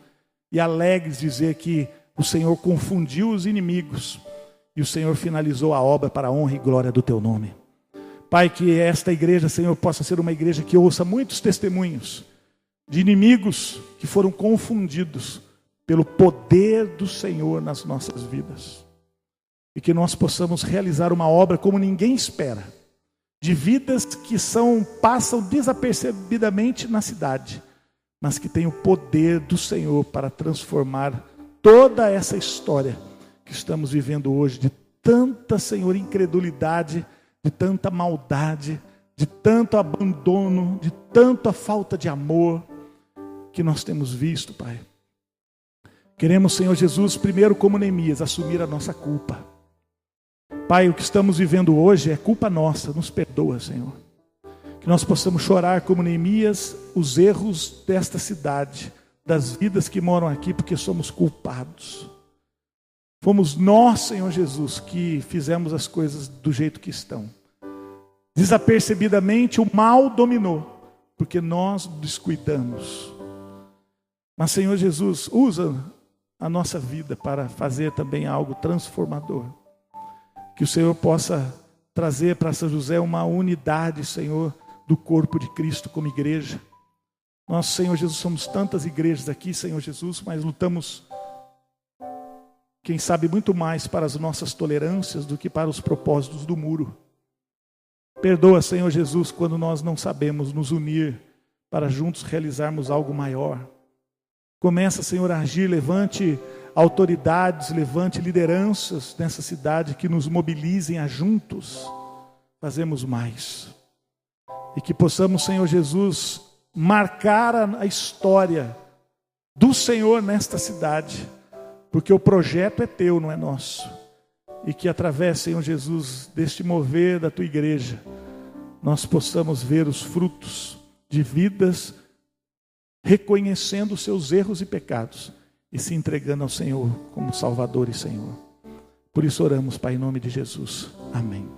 E alegres dizer que o Senhor confundiu os inimigos. E o Senhor finalizou a obra para a honra e glória do Teu nome. Pai, que esta igreja, Senhor, possa ser uma igreja que ouça muitos testemunhos de inimigos que foram confundidos pelo poder do Senhor nas nossas vidas. E que nós possamos realizar uma obra como ninguém espera. De vidas que passam desapercebidamente na cidade, mas que têm o poder do Senhor para transformar toda essa história que estamos vivendo hoje, de tanta, Senhor, incredulidade, de tanta maldade, de tanto abandono, de tanta falta de amor que nós temos visto, Pai. Queremos, Senhor Jesus, primeiro como Neemias, assumir a nossa culpa. Pai, o que estamos vivendo hoje é culpa nossa, nos perdoa, Senhor. Que nós possamos chorar como Neemias os erros desta cidade, das vidas que moram aqui, porque somos culpados. Fomos nós, Senhor Jesus, que fizemos as coisas do jeito que estão. Desapercebidamente o mal dominou, porque nós descuidamos. Mas, Senhor Jesus, usa a nossa vida para fazer também algo transformador. Que o Senhor possa trazer para São José uma unidade, Senhor, do corpo de Cristo como igreja. Nós, Senhor Jesus, somos tantas igrejas aqui, Senhor Jesus, mas lutamos, quem sabe, muito mais para as nossas tolerâncias do que para os propósitos do muro. Perdoa, Senhor Jesus, quando nós não sabemos nos unir para juntos realizarmos algo maior. Começa, Senhor, a agir, levante autoridades, levante lideranças nessa cidade que nos mobilizem a juntos fazermos mais. E que possamos, Senhor Jesus, marcar a história do Senhor nesta cidade, porque o projeto é Teu, não é nosso. E que através, Senhor Jesus, deste mover da Tua igreja, nós possamos ver os frutos de vidas reconhecendo os seus erros e pecados e se entregando ao Senhor como Salvador e Senhor. Por isso oramos, Pai, em nome de Jesus. Amém.